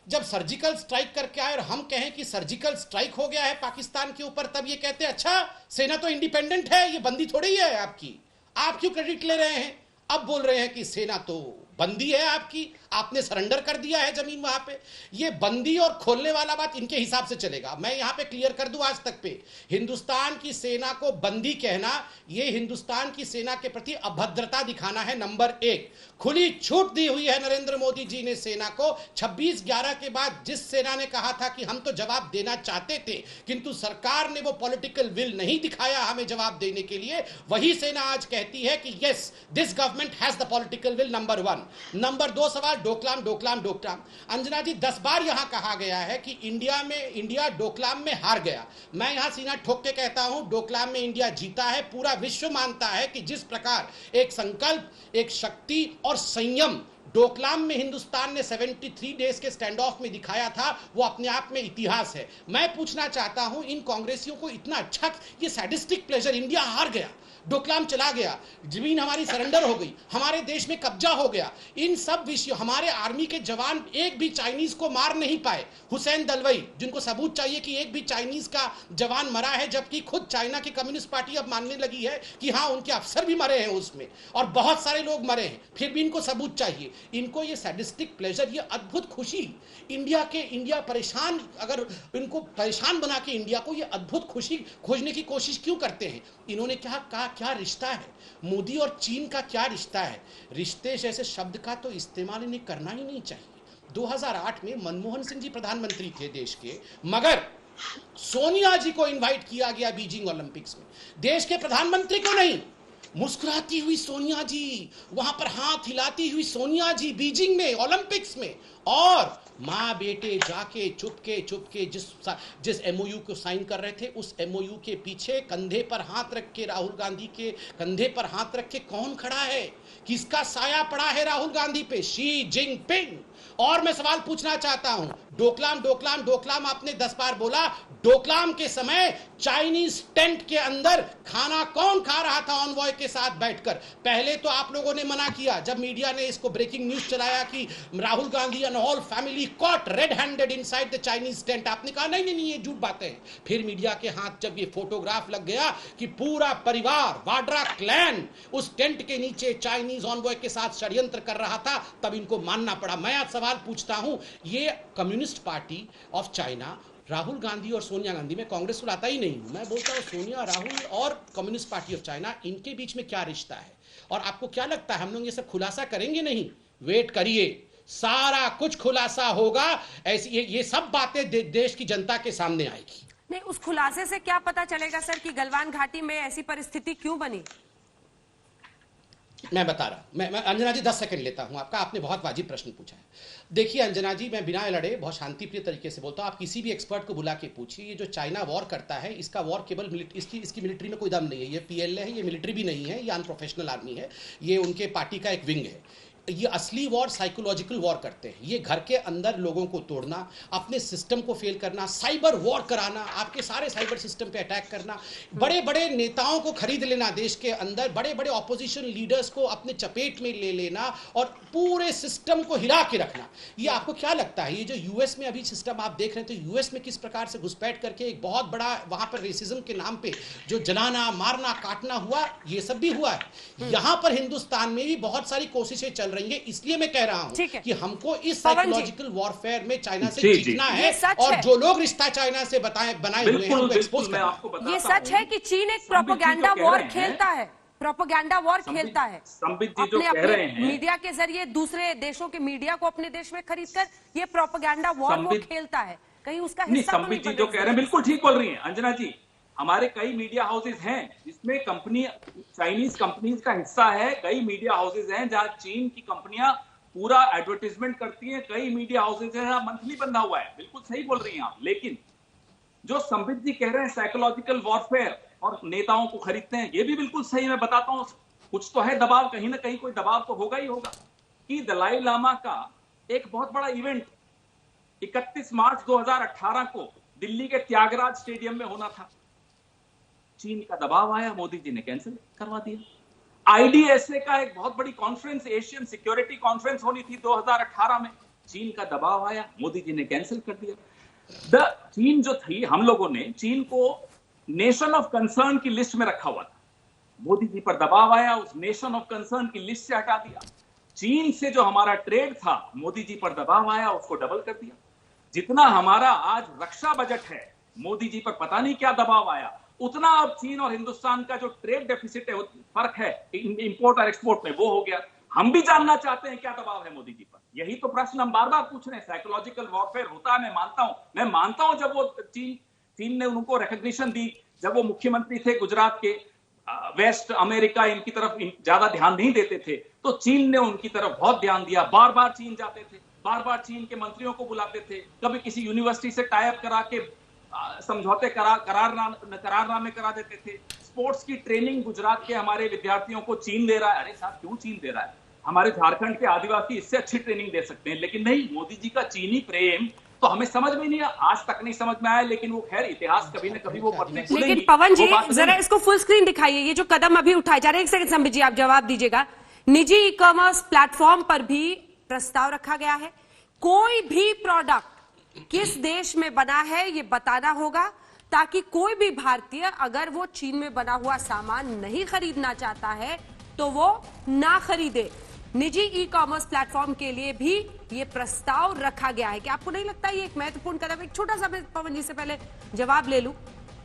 जब सर्जिकल स्ट्राइक करके आए और हम कहें कि सर्जिकल स्ट्राइक हो गया है पाकिस्तान के ऊपर, तब ये कहते हैं अच्छा सेना तो इंडिपेंडेंट है, ये बंदी थोड़ी है आपकी, आप क्यों क्रेडिट ले रहे हैं? अब बोल रहे हैं कि सेना तो बंदी है आपकी, आपने सरेंडर कर दिया है जमीन वहां पे। ये बंदी और खोलने वाला बात इनके हिसाब से चलेगा। मैं यहां पे क्लियर कर दूं, आज तक पे हिंदुस्तान की सेना को बंदी कहना, ये हिंदुस्तान की सेना के प्रति अभद्रता दिखाना है। नंबर 1, खुली छूट दी हुई है नरेंद्र मोदी जी ने सेना को। 26/11 के बाद जिस सेना ने कहा था कि हम तो जवाब देना चाहते थे, किंतु सरकार ने वो पॉलिटिकल विल नहीं दिखाया हमें जवाब देने के लिए, वही सेना आज कहती है कि yes, this government government has the political will, number 1। Number 2 सवाल डोकलाम डोकलाम डोकलाम। अंजना जी 10 बार यहां कहा गया है कि इंडिया डोकलाम में हार गया। मैं यहां सीना ठोक के कहता हूं डोकलाम में इंडिया जीता है। पूरा विश्व मानता है कि जिस प्रकार एक संकल्प, एक शक्ति और संयम डोकलाम में हिंदुस्तान ने 73 डेज के स्टैंड ऑफ में दिखाया था, वो अपने आप में इतिहास है। मैं पूछना चाहता हूं इन कांग्रेसियों को इतना अच्छा, ये सैडिस्टिक प्लेजर, इंडिया हार गया, डोकलाम चला गया, जमीन हमारी सरेंडर हो गई, हमारे देश में कब्जा हो गया, इन सब विषयों, हमारे आर्मी के जवान एक भी चाइनीज को मार नहीं पाए। हुसैन दलवाई, जिनको सबूत चाहिए कि एक भी चाइनीज का जवान मरा है, जबकि खुद चाइना की कम्युनिस्ट पार्टी अब मानने लगी है कि हाँ उनके अफसर भी मरे हैं उसमें, और बहुत सारे लोग मरे हैं, फिर भी इनको सबूत चाहिए। इनको ये सैडिस्टिक प्लेजर, ये अद्भुत खुशी इंडिया परेशान, अगर इनको परेशान बना के इंडिया को ये अद्भुत खुशी खोजने की कोशिश क्यों करते हैं? इन्होंने क्या रिश्ता है मोदी और चीन का? क्या रिश्ता है? रिश्ते जैसे शब्द का तो इस्तेमाल इन्हें करना ही नहीं चाहिए। 2008 में मनमोहन सिंह जी प्रधानमंत्री थे देश के, मगर सोनिया जी को इनवाइट किया गया बीजिंग ओलंपिक्स में, देश के प्रधानमंत्री को नहीं। मुस्कुराती हुई सोनिया जी, वहां पर हाथ हिलाती हुई सोनिया जी बीजिंग में ओलंपिक्स में, और माँ बेटे जाके चुपके जिस एमओयू को साइन कर रहे थे, उस एमओयू के पीछे कंधे पर हाथ रख के, राहुल गांधी के कंधे पर हाथ रख के कौन खड़ा है? किसका साया पड़ा है राहुल गांधी पे? Xi Jinping. और मैं सवाल पूछना चाहता हूं, डोकलाम आपने 10 बार बोला, डोकलाम के समय चाइनीज टेंट के अंदर खाना कौन खा रहा था ऑनवॉय के साथ बैठकर? पहले तो आप लोगों ने मना किया, जब मीडिया ने इसको ब्रेकिंग न्यूज चलाया कि Rahul Gandhi and all family cot red handed inside the Chinese tent, आपने कहा नहीं ये झूठ बातें हैं। फिर मीडिया के हाथ जब ये फोटोग्राफ लग गया कि पूरा परिवार, वाड्रा क्लैन उस टेंट के नीचे चाइनीज ऑनवॉय के साथ षड्यंत्र कर रहा था, तब इनको मानना पड़ा। मैं आज सवाल पूछता हूं, ये communist party of China, Rahul Gandhi और सोनिया गांधी, मैं कांग्रेस को लाता ही नहीं हूं, मैं बोलता हूं सोनिया, राहुल और कम्युनिस्ट पार्टी ऑफ चाइना, इनके बीच में क्या रिश्ता है? और आपको क्या लगता है हम लोग ये सब खुलासा करेंगे? नहीं, वेट करिए, सारा कुछ खुलासा होगा। ऐसी ये सब बातें देश की जनता के सामने आएगी। नहीं, उस खुलासे से क्या पता चलेगा सर कि गलवान घाटी में ऐसी परिस्थिति क्यों बनी? मैं बता रहा, मैं अंजना जी 10 सेकंड लेता हूं आपका, आपने बहुत वाजिब प्रश्न पूछा है। देखिए अंजना जी, मैं बिना लड़े बहुत शांतिप्रिय तरीके से बोलता हूं, आप किसी भी एक्सपर्ट को बुला के पूछिए, ये जो चाइना वॉर करता है, इसका वॉर केवल इसकी मिलिट्री में कोई दम नहीं है। ये पीएलए है, ये मिलिट्री भी नहीं है, ये अनप्रोफेशनल आर्मी है, ये उनके पार्टी का एक विंग है। ये असली वॉर साइकोलॉजिकल वॉर करते हैं। ये घर के अंदर लोगों को तोड़ना, अपने सिस्टम को फेल करना, साइबर वॉर कराना, आपके सारे साइबर सिस्टम पे अटैक करना, बड़े बड़े नेताओं को खरीद लेना देश के अंदर, बड़े बड़े ऑपोजिशन लीडर्स को अपने चपेट में ले लेना और पूरे सिस्टम को हिला के रखना। ये आपको क्या लगता है, ये जो यूएस में अभी सिस्टम आप देख रहे हैं, तो यूएस में किस प्रकार से घुसपैठ करके एक बहुत बड़ा वहां पर रेसिज्म के नाम पे जो जलाना, मारना, काटना हुआ, ये सब भी हुआ है। यहां पर हिंदुस्तान में भी बहुत सारी कोशिशें चल रही है। इसलिए मैं कह रहा हूं कि हमको इस साइकोलॉजिकल वॉरफेयर में चाइना से जीतना है, और जो लोग रिश्ता चाइना से बनाए हुए हैं उनको एक्सपोज करना। ये सच है कि चीन एक प्रोपेगेंडा वॉर खेलता है, प्रोपेगेंडा वॉर खेलता है, अपने मीडिया के जरिए दूसरे देशों के मीडिया को अपने देश में खरीदकर ये प्रोपेगेंडा वॉर वो खेलता है। कहीं उसका हिस्सा तो नहीं? संबित जी जो कह रहे हैं बिल्कुल ठीक बोल रही हैं अंजना जी। हमारे कई मीडिया हाउसेज हैं जिसमें कंपनी चाइनीज कंपनीज का हिस्सा है, कई मीडिया हाउसेज हैं जहां चीन की कंपनियां पूरा एडवर्टाइजमेंट करती हैं, कई मीडिया हाउसेज हैं जहां मंथली बंधा हुआ है। बिल्कुल सही बोल रही हैं आप। लेकिन जो संबित जी कह रहे हैं साइकोलॉजिकल वॉरफेयर और नेताओं को खरीदते हैं, ये भी बिल्कुल सही। मैं बताता हूं, कुछ तो है दबाव, कहीं ना कहीं कोई दबाव तो होगा ही होगा। कि दलाई लामा का एक बहुत बड़ा इवेंट 31 मार्च 2018 को दिल्ली के त्यागराज स्टेडियम में होना था, चीन का दबाव आया, मोदी जी ने कैंसिल करवा दिया। आईडीएसए का एक बहुत बड़ी कॉन्फ्रेंस, एशियन सिक्योरिटी कॉन्फ्रेंस होनी थी 2018 में, चीन का दबाव आया, मोदी जी ने कैंसिल कर दिया। चीन जो थी, हम लोगों ने चीन को नेशन ऑफ कंसर्न की लिस्ट में रखा हुआ था, मोदी जी पर दबाव आया, उस नेशन ऑफ कंसर्न की लिस्ट से हटा दिया। चीन से जो हमारा ट्रेड था, मोदी जी पर दबाव आया, उसको डबल कर दिया। जितना हमारा आज रक्षा बजट है, मोदी जी पर पता नहीं क्या दबाव आया, उतना अब चीन और हिंदुस्तान का जो ट्रेड डेफिसिट है, फर्क है इंपोर्ट और एक्सपोर्ट में, वो हो गया। हम भी जानना चाहते हैं क्या दबाव है मोदी जी पर। यही तो प्रश्न हम बार बार पूछ रहे हैं। साइकोलॉजिकल वॉरफेयर होता है, मैं मानता हूं जब वो चीन ने उनको रिकॉग्निशन दी, जब वो मुख्यमंत्री थे गुजरात के, वेस्ट अमेरिका इनकी तरफ ज्यादा ध्यान नहीं देते थे, तो चीन ने उनकी तरफ बहुत ध्यान दिया। बार बार चीन जाते थे, बार बार चीन के मंत्रियों को बुलाते थे, कभी किसी यूनिवर्सिटी से टाई अप करा के समझौते करारनामे करा देते थे। स्पोर्ट्स की ट्रेनिंग गुजरात के हमारे विद्यार्थियों को चीन दे रहा है। अरे साहब, क्यों चीन दे रहा है? हमारे झारखंड के आदिवासी इससे अच्छी ट्रेनिंग दे सकते हैं, लेकिन नहीं, मोदी जी का चीनी प्रेम तो हमें समझ में नहीं आया, आज तक नहीं समझ में आया। लेकिन वो खैर इतिहास कभी न कभी वो पढ़ने खुलेंगी। लेकिन पवन जी जरा इसको फुल स्क्रीन दिखाइए, ये जो कदम अभी उठाए जा रहे हैं। एक सेकंड संबित जी, आप जवाब दीजिएगा। निजी ई कॉमर्स प्लेटफॉर्म पर भी प्रस्ताव रखा गया है, कोई भी प्रोडक्ट किस देश में बना है ये बताना होगा, ताकि कोई भी भारतीय अगर वो चीन में बना हुआ सामान नहीं खरीदना चाहता है तो वो ना खरीदे। निजी ई कॉमर्स प्लेटफॉर्म के लिए भी ये प्रस्ताव रखा गया है। क्या आपको नहीं लगता ये एक महत्वपूर्ण कदम? एक छोटा सा, पवन जी से पहले जवाब ले लूं,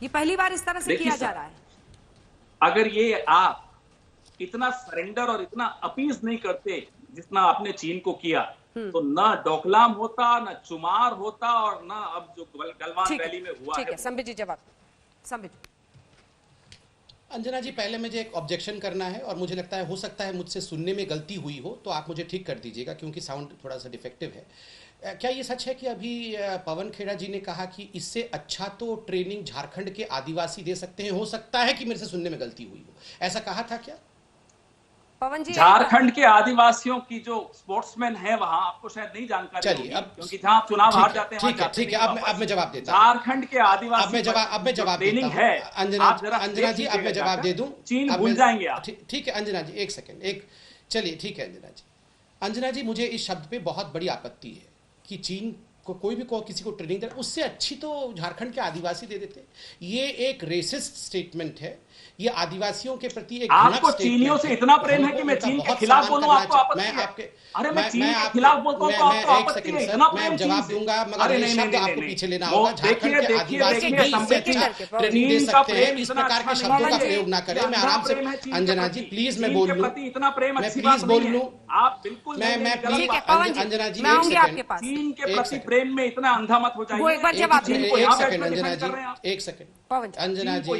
ये पहली बार इस तरह से किया जा रहा है। अगर ये आप इतना सरेंडर और इतना अपीज नहीं करते जितना आपने चीन को किया, तो ना डोकलाम होता, ना चुमार होता, और ना अब जो गलवान वैली में हुआ है। ठीक है, संबित जी जवाब। संबित अंजना जी, पहले मुझे एक ऑब्जेक्शन करना है, और मुझे लगता है हो सकता है मुझसे सुनने में गलती हुई हो, तो आप मुझे ठीक कर दीजिएगा क्योंकि साउंड थोड़ा सा डिफेक्टिव है। क्या ये सच है कि अभी पवन खेड़ा जी ने कहा कि इससे अच्छा तो ट्रेनिंग झारखंड के आदिवासी दे सकते हैं? हो सकता है कि मेरे से सुनने में गलती हुई हो, ऐसा कहा था क्या पवन जी? झारखंड के आदिवासियों की जो स्पोर्ट्समैन है वहां, आपको शायद नहीं जानकारी होगी, क्योंकि जहां चुनाव हार जाते हैं। ठीक है, अब मैं जवाब देता हूं। झारखंड के आदिवासी अब मैं जवाब ट्रेनिंग देता है। हूं। अंजना जी, अब मैं जवाब दे दूं। चीन भूल जाएंगे आप। ठीक है अंजना जी, एक सेकंड, चलिए ठीक है अंजना जी, मुझे इस शब्द पे बहुत बड़ी आपत्ति है कि चीन को कोई भी किसी को ट्रेनिंग दे, उससे अच्छी तो झारखंड के आदिवासी दे देते। ये एक रेसिस्ट स्टेटमेंट है, ये आदिवासियों के प्रति एक आपको चीनियों से इतना प्रेम है कि मैं चीन के खिलाफ बोलूं, आपको आपत्ति है? अरे मैं चीन के खिलाफ बोलता हूं तो आपको आपत्ति है? इतना प्रेम जवाब दूंगा, मगर ये शब्द आपको पीछे लेना होगा। झारखंड के आदिवासी भी इससे अच्छा ट्रेनिंग दे सकते हैं। इस प्रकार के शब्दों का प्रयोग ना करें। मैं आराम से, अंजना जी प्लीज मैं बोल लूं, इतना प्रेम मैं प्लीज बोल लूं, आप बिल्कुल मैं अंजना जी, चीन के प्रति प्रेम में इतना अंधा मत हो जाइए। एक सेकंड अंजना जी, एक सेकंड अंजना जी,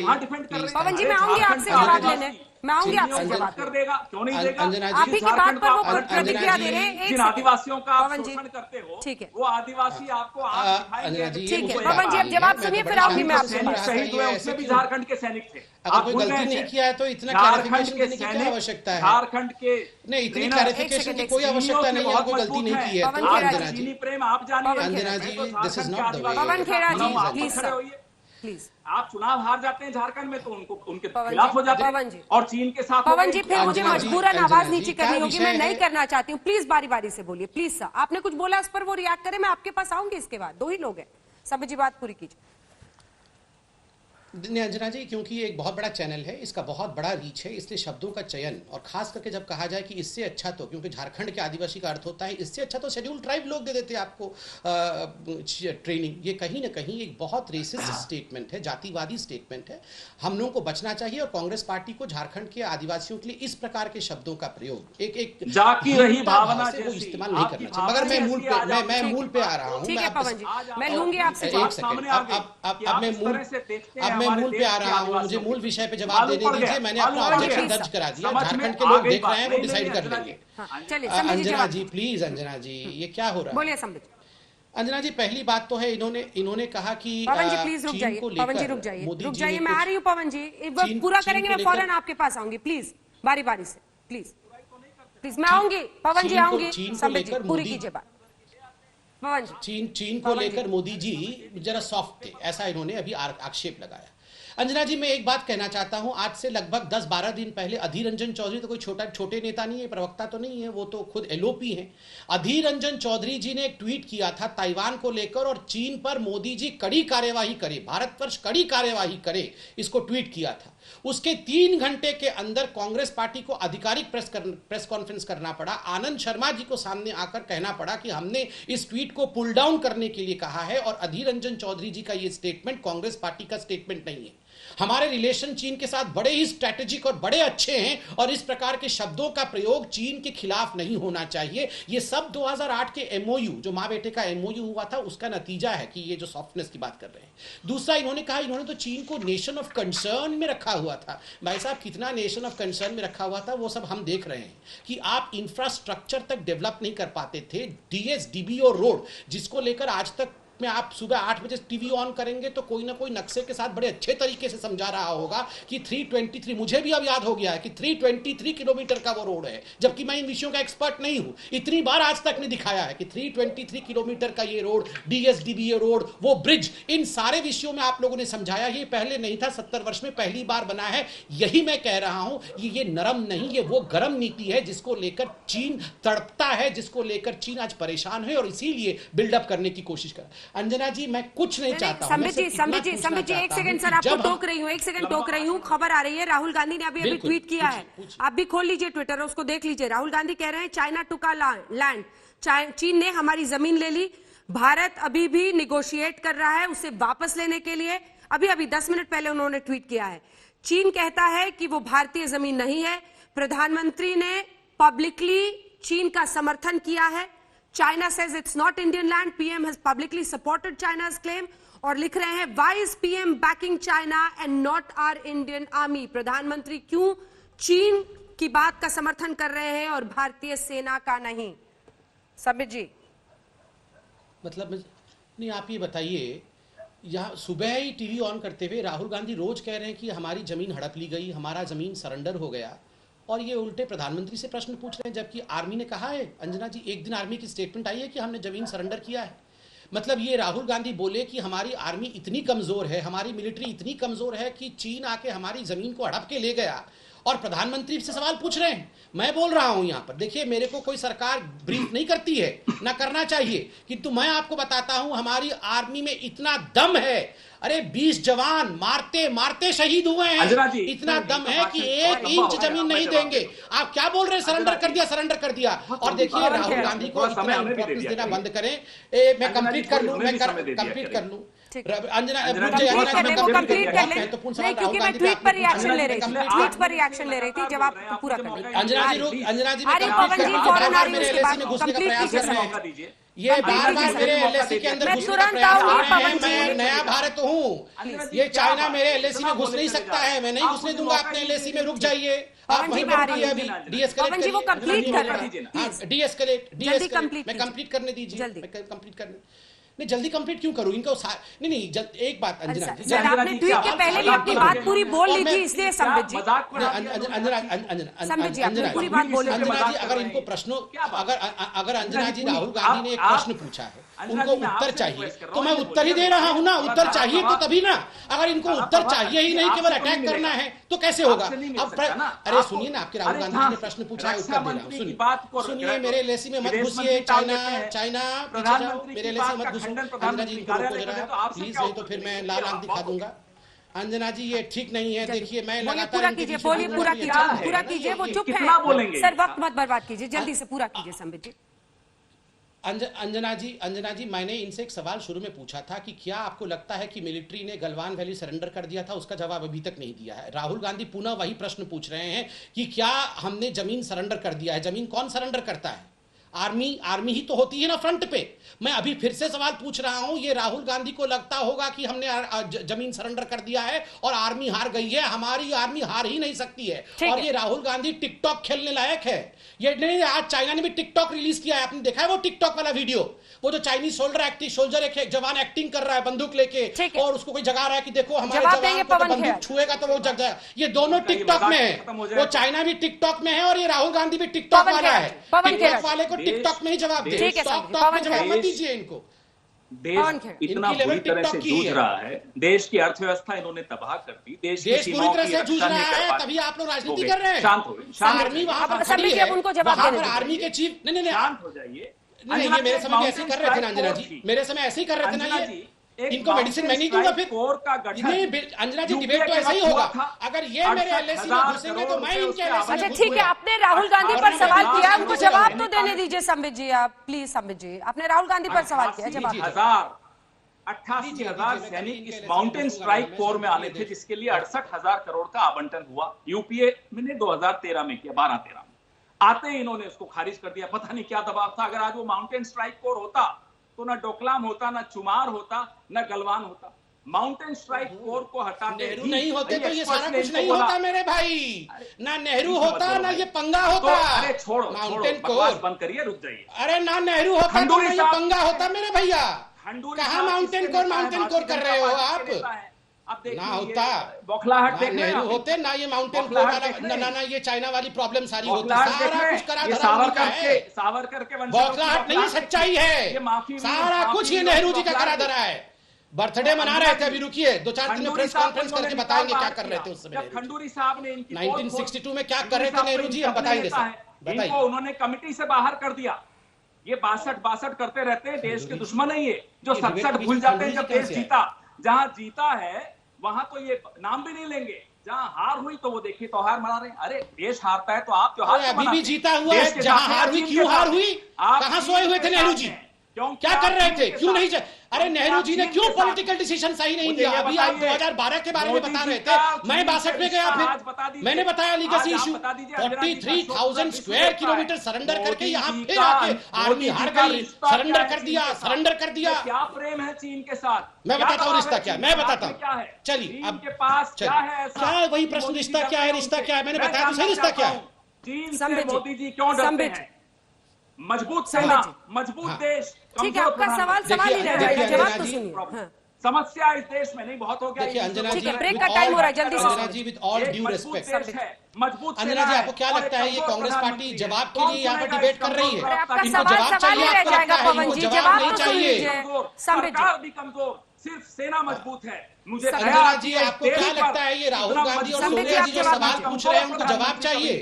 पवन जी मैं आऊंगी आपसे जवाब लेने, मैं आऊंगी आपसे जवाब कर देगा, क्यों नहीं देगा? अंजना जी, आप ही की बात पर वो प्रतिक्रिया दे रहे हैं। जिन आदिवासियों का आप शोषण करते हो, ठीक है, वो आदिवासी आपको अंजना जी, ठीक है पवन जी, अब जवाब सुनिए फिर आऊंगी मैं आपसे। शहीद हुए उसमें भी झारखंड के सैनिक थे। अगर कोई गलती नहीं किया है तो इतना क्लैरिफिकेशन देने की क्या आवश्यकता है? झारखंड के नहीं, इतनी क्लैरिफिकेशन की कोई आवश्यकता नहीं है। कोई गलती नहीं की है तो अंजना जी, प्रेम आप जानिए। Anjana ji, this is not the way. Pawan Khera ji please, आप चुनाव हार जाते हैं झारखंड में तो उनके खिलाफ हो जाते हैं, और चीन के साथ। पवन जी फिर मुझे मजबूरन आवाज नीचे करनी होगी, मैं नहीं करना चाहती हूँ। प्लीज बारी बारी से बोलिए, प्लीज सर। आपने कुछ बोला इस पर वो रिएक्ट करे, मैं आपके पास आऊंगी इसके बाद। दो ही लोग हैं, सब जी बात पूरी कीजिए। अंजना जी, क्योंकि ये एक बहुत बड़ा चैनल है, इसका बहुत बड़ा रीच है, इसलिए शब्दों का चयन, और खास करके जब कहा जाए कि इससे अच्छा तो, क्योंकि झारखंड के आदिवासी का अर्थ होता है इससे अच्छा तो शेड्यूल ट्राइब लोग दे देते आपको ट्रेनिंग। ये कहीं ना कहीं एक बहुत रेसिस्ट स्टेटमेंट है, जातिवादी स्टेटमेंट है। हम लोगों को बचना चाहिए, और कांग्रेस पार्टी को झारखंड के आदिवासियों के लिए इस प्रकार के शब्दों का प्रयोग एक जाकी रही भावना से वो इस्तेमाल नहीं करना चाहिए। मगर मैं मूल पे आ रहा हूँ। मैं लूंगी आपसे। एक सेकंड, अब मैं मूल पे आ रहा हूँ, मुझे मूल विषय पे जवाब देने दीजिए। मैंने अपना ऑब्जेक्शन दर्ज करा दिया, झारखंड के लोग देख रहे हैं, वो डिसाइड कर लेंगे। अंजना जी प्लीज, अंजना जी ये क्या हो रहा है? बोलिए संबित। अंजना जी, पहली बात तो है इन्होंने कहा कि पवन जी प्लीज रुक जाइए, पवन जी रुक जाइए, मैं आ रही हूँ पवन जी, पूरा करेंगे, मैं फौरन आपके पास आऊंगी। प्लीज बारी बारी से, प्लीज मैं आऊंगी पवन जी, आऊंगी। संबित जी पूरी कीजिए बात। पवन जी, चीन को लेकर मोदी जी जरा सॉफ्ट थे, ऐसा इन्होंने अभी आक्षेप लगाया। अंजना जी, मैं एक बात कहना चाहता हूं, आज से लगभग 10-12 दिन पहले अधीर रंजन चौधरी तो कोई छोटे नेता नहीं है, प्रवक्ता तो नहीं है, वो तो खुद एलओपी हैं। अधीर रंजन चौधरी जी ने एक ट्वीट किया था ताइवान को लेकर, और चीन पर मोदी जी कड़ी कार्यवाही करे, भारतवर्ष कड़ी कार्यवाही करे, इसको ट्वीट किया था। उसके 3 घंटे के अंदर कांग्रेस पार्टी को आधिकारिक प्रेस कॉन्फ्रेंस करना पड़ा। आनंद शर्मा जी को सामने आकर कहना पड़ा कि हमने इस ट्वीट को पुल डाउन करने के लिए कहा है, और अधीर रंजन चौधरी जी का यह स्टेटमेंट कांग्रेस पार्टी का स्टेटमेंट नहीं है। हमारे रिलेशन चीन के साथ बड़े ही स्ट्रैटेजिक और बड़े अच्छे हैं और इस प्रकार के शब्दों का प्रयोग चीन के खिलाफ नहीं होना चाहिए। ये सब 2008 के एमओयू, जो मां बेटे का एमओयू हुआ था, उसका नतीजा है कि ये जो सॉफ्टनेस की बात कर रहे हैं। दूसरा, इन्होंने कहा इन्होंने तो चीन को नेशन ऑफ कंसर्न में रखा हुआ था। भाई साहब, कितना नेशन ऑफ कंसर्न में रखा हुआ था वो सब हम देख रहे हैं कि आप इंफ्रास्ट्रक्चर तक डेवलप नहीं कर पाते थे। डीएसडीबीओ रोड, जिसको लेकर आज तक में आप सुबह 8 बजे टीवी ऑन करेंगे तो कोई ना कोई नक्शे के साथ बड़े अच्छे तरीके से समझा रहा होगा कि 323, मुझे भी अब याद हो गया है कि 323 किलोमीटर का वो रोड है, जबकि मैं इन विषयों का एक्सपर्ट नहीं हूं। इतनी बार आज तक ने दिखाया है कि 323 किलोमीटर का ये रोड, डीएसडीबीए रोड, वो ब्रिज, इन सारे विषयों में आप लोगों ने समझाया। ये पहले नहीं था, 70 वर्ष में पहली बार बना है। यही मैं कह रहा हूं, ये नरम नहीं, ये वो गर्म नीति है जिसको लेकर चीन तड़पता है, जिसको लेकर चीन आज परेशान है और इसीलिए बिल्डअप करने की कोशिश कर। अंजना जी, मैं कुछ नहीं चाहता हूं। संबित जी, एक सेकंड सर, आपको टोक रही हूँ, एक सेकंड टोक रही हूँ। खबर आ रही है, राहुल गांधी ने अभी ट्वीट किया है, आप भी खोल लीजिए ट्विटर, उसको देख लीजिए। राहुल गांधी कह रहे हैं चाइना टुक आवर लैंड, चीन ने हमारी जमीन ले ली, भारत अभी भी निगोशिएट कर रहा है उसे वापस लेने के लिए। अभी 10 मिनट पहले उन्होंने ट्वीट किया है। चीन कहता है कि वो भारतीय जमीन नहीं है। प्रधानमंत्री ने पब्लिकली चीन का समर्थन किया है। China says it's not Indian land. PM has publicly supported China's claim और लिख रहे हैं why is PM backing China and not our Indian army? प्रधानमंत्री क्यों चीन की बात का समर्थन कर रहे हैं और भारतीय सेना का नहीं? संबित जी, मतलब नहीं, आप ये बताइए, यहाँ सुबह ही टीवी ऑन करते हुए राहुल गांधी रोज कह रहे हैं कि हमारी जमीन हड़प ली गई, हमारा जमीन सरेंडर हो गया, और ये उल्टे प्रधानमंत्री से प्रश्न पूछ रहे हैं, जबकि आर्मी ने कहा है। अंजना जी, एक दिन आर्मी की स्टेटमेंट आई है कि हमने जमीन सरेंडर किया है। मतलब ये राहुल गांधी बोले कि हमारी आर्मी इतनी कमजोर है, हमारी मिलिट्री इतनी कमजोर है कि चीन आके हमारी जमीन को हड़प के ले गया, और प्रधानमंत्री से सवाल पूछ रहे हैं। मैं बोल रहा हूं यहां पर, देखिए, मेरे को कोई सरकार ब्रीफ नहीं करती है, ना करना चाहिए, किंतु मैं आपको बताता हूं हमारी आर्मी में इतना दम है। अरे 20 जवान मारते मारते शहीद हुए हैं, इतना दम है कि 1 इंच जमीन नहीं देंगे। आप क्या बोल रहे हैं, सरेंडर कर दिया, सरेंडर कर दिया। और देखिए, राहुल गांधी को इतना इंपॉर्टेंस देना बंद करें। मैं कंप्लीट कर लूं, अंजना, क्योंकि मैं ट्वीट पर रिएक्शन ले रही थी, ट्वीट पर रिएक्शन ले रही थी, जब आप पूरा कर लीजिए। अंजना जी, पवन जी फौरन आ रही है, उसके बाद कंप्लीट कीजिए। ये बार बार मेरे एलएसी के अंदर घुसने का तुरंत प्रयास आऊंगी, कर रहे हैं। पवन जी। मैं नया भारत हूँ, ये चाइना मेरे एलएसी में घुस नहीं सकता है, मैं नहीं घुसने दूंगा अपने एलएसी में। रुक जाइए, आप वहीं पर रुकिए, अभी डीएस्केलेट पवन जी, वो कंप्लीट कर रहे हैं, डीएस्केलेट, कंप्लीट मैं कंप्लीट करने दीजिए, जल्दी। मैं कंप्लीट करने नहीं, जल्दी कंप्लीट क्यों करूं इनको? नहीं, एक बात अंजना जी, सर, आपने ट्वीट के पहले भी अपनी बात पूरी बोल ली थी, इसलिए संबित जी, संबित जी, आपने पूरी बात बोली। अंजना जी, अगर इनको प्रश्नों, अगर अंजना जी, राहुल गांधी ने एक प्रश्न पूछा है, उनको उत्तर चाहिए, तो मैं उत्तर ही दे रहा हूं ना। उत्तर चाहिए तो तभी ना। अगर इनको उत्तर चाहिए ही नहीं, केवल अटैक करना है, तो कैसे होगा? अब अरे सुनिए ना, आपके राहुल गांधी ने प्रश्न पूछा है, उत्तर दे रहा हूं। सुनिए, मेरे एलएसी में मत घुसिए, चाइना पीछे जाओ, मेरे एलएसी में मत घुसो। अंजना जी, इनको रोको जरा प्लीज, नहीं तो फिर मैं लाल आंख दिखा दूंगा। अंजना जी, ये ठीक नहीं है। देखिए, मैं लगातार पूरा कीजिए, बोलिए, पूरा कीजिए, वो चुप है सर, वक्त मत बर्बाद कीजिए, जल्दी से पूरा कीजिए संबित जी। अंजना जी, मैंने इनसे एक सवाल शुरू में पूछा था कि क्या आपको लगता है कि मिलिट्री ने गलवान वैली सरेंडर कर दिया था? उसका जवाब अभी तक नहीं दिया है। राहुल गांधी पुनः वही प्रश्न पूछ रहे हैं कि क्या हमने जमीन सरेंडर कर दिया है? जमीन कौन सरेंडर करता है? आर्मी ही तो होती है ना फ्रंट पे। मैं अभी फिर से सवाल पूछ रहा हूं, ये राहुल गांधी को लगता होगा कि हमने जमीन सरेंडर कर दिया है और आर्मी हार गई है? हमारी आर्मी हार ही नहीं सकती है। और ये राहुल गांधी टिकटॉक खेलने लायक है। ये नहीं, आज चाइना ने भी टिकटॉक रिलीज किया है, आपने देखा है वो टिकटॉक वाला वीडियो? वो जो चाइनीज सोल्जर एक जवान एक्टिंग कर रहा है बंदूक लेके, और उसको कोई जगा रहा है कि देखो हमारे जवान को बंदूक छुएगा तो वो जग जाएगा। ये दोनों टिकटॉक में है। वो चाइना भी टिकटॉक में है और ये राहुल गांधी भी टिकटॉक वाला है। टिकटॉक वाले को टिकटॉक में ही जवाब दे, टॉक में जवाब मत दीजिए इनको। देश इतना बुरी तरह से जूझ रहा है, देश की अर्थव्यवस्था इन्होंने तबाह कर दी, देश पूरी तरह से जूझ रहा है, तभी आप लोग राजनीति कर रहे हैं। शांत हो गए, आर्मी वहां पर खड़ी है, वहां पर आर्मी के चीफ, नहीं शांत हो जाइए। नहीं, ये मेरे समय ऐसे कर रहे थे ना अंजना जी, मेरे समय ऐसे ही कर रहे थे ना। ये इनको मेडिसिन मैं नहीं दूंगा फिर। अंजना जी, डिबेट तो ऐसा ही होगा। अगर ये मेरे एलएसी में घुसेंगे तो मैं इनके एलएसी में। अच्छा ठीक है, आपने राहुल गांधी पर सवाल किया, उनको जवाब तो देने दीजिए संबित जी, आप प्लीज। संबित जी, आपने राहुल गांधी पर सवाल किया, जवाब। 88,000 सैनिक इस माउंटेन स्ट्राइक कोर में आने थे, जिसके लिए 68,000 करोड़ का आवंटन हुआ। यूपीए ने 2013 में किया, 12-13 में आते ही इन्होंने उसको खारिज कर दिया। पता नहीं क्या दबाव था। अगर आज वो माउंटेन स्ट्राइक कोर होता तो ना डोकलाम होता, ना चुमार होता, ना गलवान होता। माउंटेन स्ट्राइक कोर को हटाते नेहरू नहीं होते तो ये सारा कुछ नहीं होता मेरे भाई। ना नेहरू होता ना ये पंगा होता। अरे छोड़ो, माउंटेन बकवास कोर बंद करिए, रुक जाइए। अरे ना नेहरू होता तो ये पंगा होता मेरे भैया। कहाँ माउंटेन कोर कर रहे हो आप? अब ना होता बौखलाहट देख रहे हैं नेहरू होते ना ये माउंटेन कोर वाला ना ये चाइना वाली प्रॉब्लम सारी होती। सारा कुछ करा धरा उनका है। सावरकर के बौखलाहट नहीं, सच्चाई है। सारा कुछ ये नेहरू जी का करा धरा है। बर्थडे मना रहे थे, अभी रुकिए 2-4 दिन में प्रेस कॉन्फ्रेंस करके बताएंगे क्या कर रहे थे उस समय। खंडूरी साहब ने 1962 में क्या कर रहे थे नेहरू जी, हम बताएंगे सर, बताइए। इनको उन्होंने कमिटी से बाहर कर दिया। ये 62 करते रहते हैं, देश के दुश्मन है ये, जो 67 भूल जाते हैं जब देश जीता। जहां जीता है वहां तो ये नाम भी नहीं लेंगे। जहां हार हुई तो वो देखिए त्योहार मना रहे हैं। अरे देश हारता है तो आप त्योहार अभी भी जीता हुआ है। जहां हार हुई, क्यों हार हुई? कहां सोए हुए थे नेहरू जी? क्या कर रहे थे? क्यों नहीं? अरे नेहरू जी ने क्यों पॉलिटिकल डिसीजन सही नहीं दिया? अभी आप 2012 के बारे में बता रहे थे, मैं 62 में गया। फिर मैंने बताया legacy issue, 43,000 square kilometre surrender करके यहाँ फिर आके आर्मी हार गई, सरेंडर कर दिया। क्या प्रेम है चीन के साथ? मैं बताता हूँ रिश्ता क्या है, मैं बताता हूँ। चलिए अब के पास क्या है? क्या वही प्रश्न, रिश्ता क्या है? रिश्ता क्या है मैंने बताया तो सही, रिश्ता क्या है? चीन से मोदी जी क्यों डरते हैं? मजबूत सेना, मजबूत देश। ठीक है, आपका सवाल ही रह जाएगा, जवाब तो सुनिए। समस्या इस देश में नहीं बहुत हो गया। देखिए अंजना जी, ठीक है, ब्रेक का टाइम हो रहा है, जल्दी से। अंजना जी, विद ऑल ड्यू रिस्पेक्ट, मजबूत अंजना जी आपको क्या लगता है ये कांग्रेस पार्टी जवाब के लिए यहाँ पर डिबेट कर रही है? आपका इनको जवाब चाहिए, ही रह आपको जाएगा लगता है पवन इनको जी, जवाब जवाब नहीं तो सुन चाहिए? लीजिए। सरकार भी कमजोर, सिर्फ सेना मजबूत है। मुझे अंजना जी आपको क्या लगता है ये राहुल गांधी और सोनिया जी जो सवाल पूछ रहे हैं उनको जवाब चाहिए?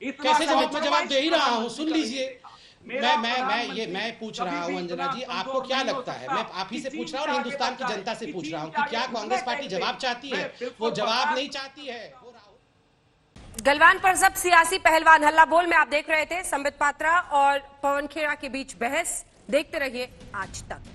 कैसे जवाब? मैं जवाब दे ही रहा हूँ, सुन लीजिए। मैं पूछ रहा हूँ अंजना जी, आपको क्या लगता है? मैं आप ही से पूछ रहा हूँ और हिंदुस्तान की जनता से पूछ रहा हूँ कि क्या कांग्रेस पार्टी जवाब चाहती है? वो जवाब नहीं चाहती है। गलवान पर सब सियासी पहलवान हल्ला बोल में आप देख रहे थे संबित पात्रा और पवन खेड़ा के बीच बहस। देखते रहिए आज तक।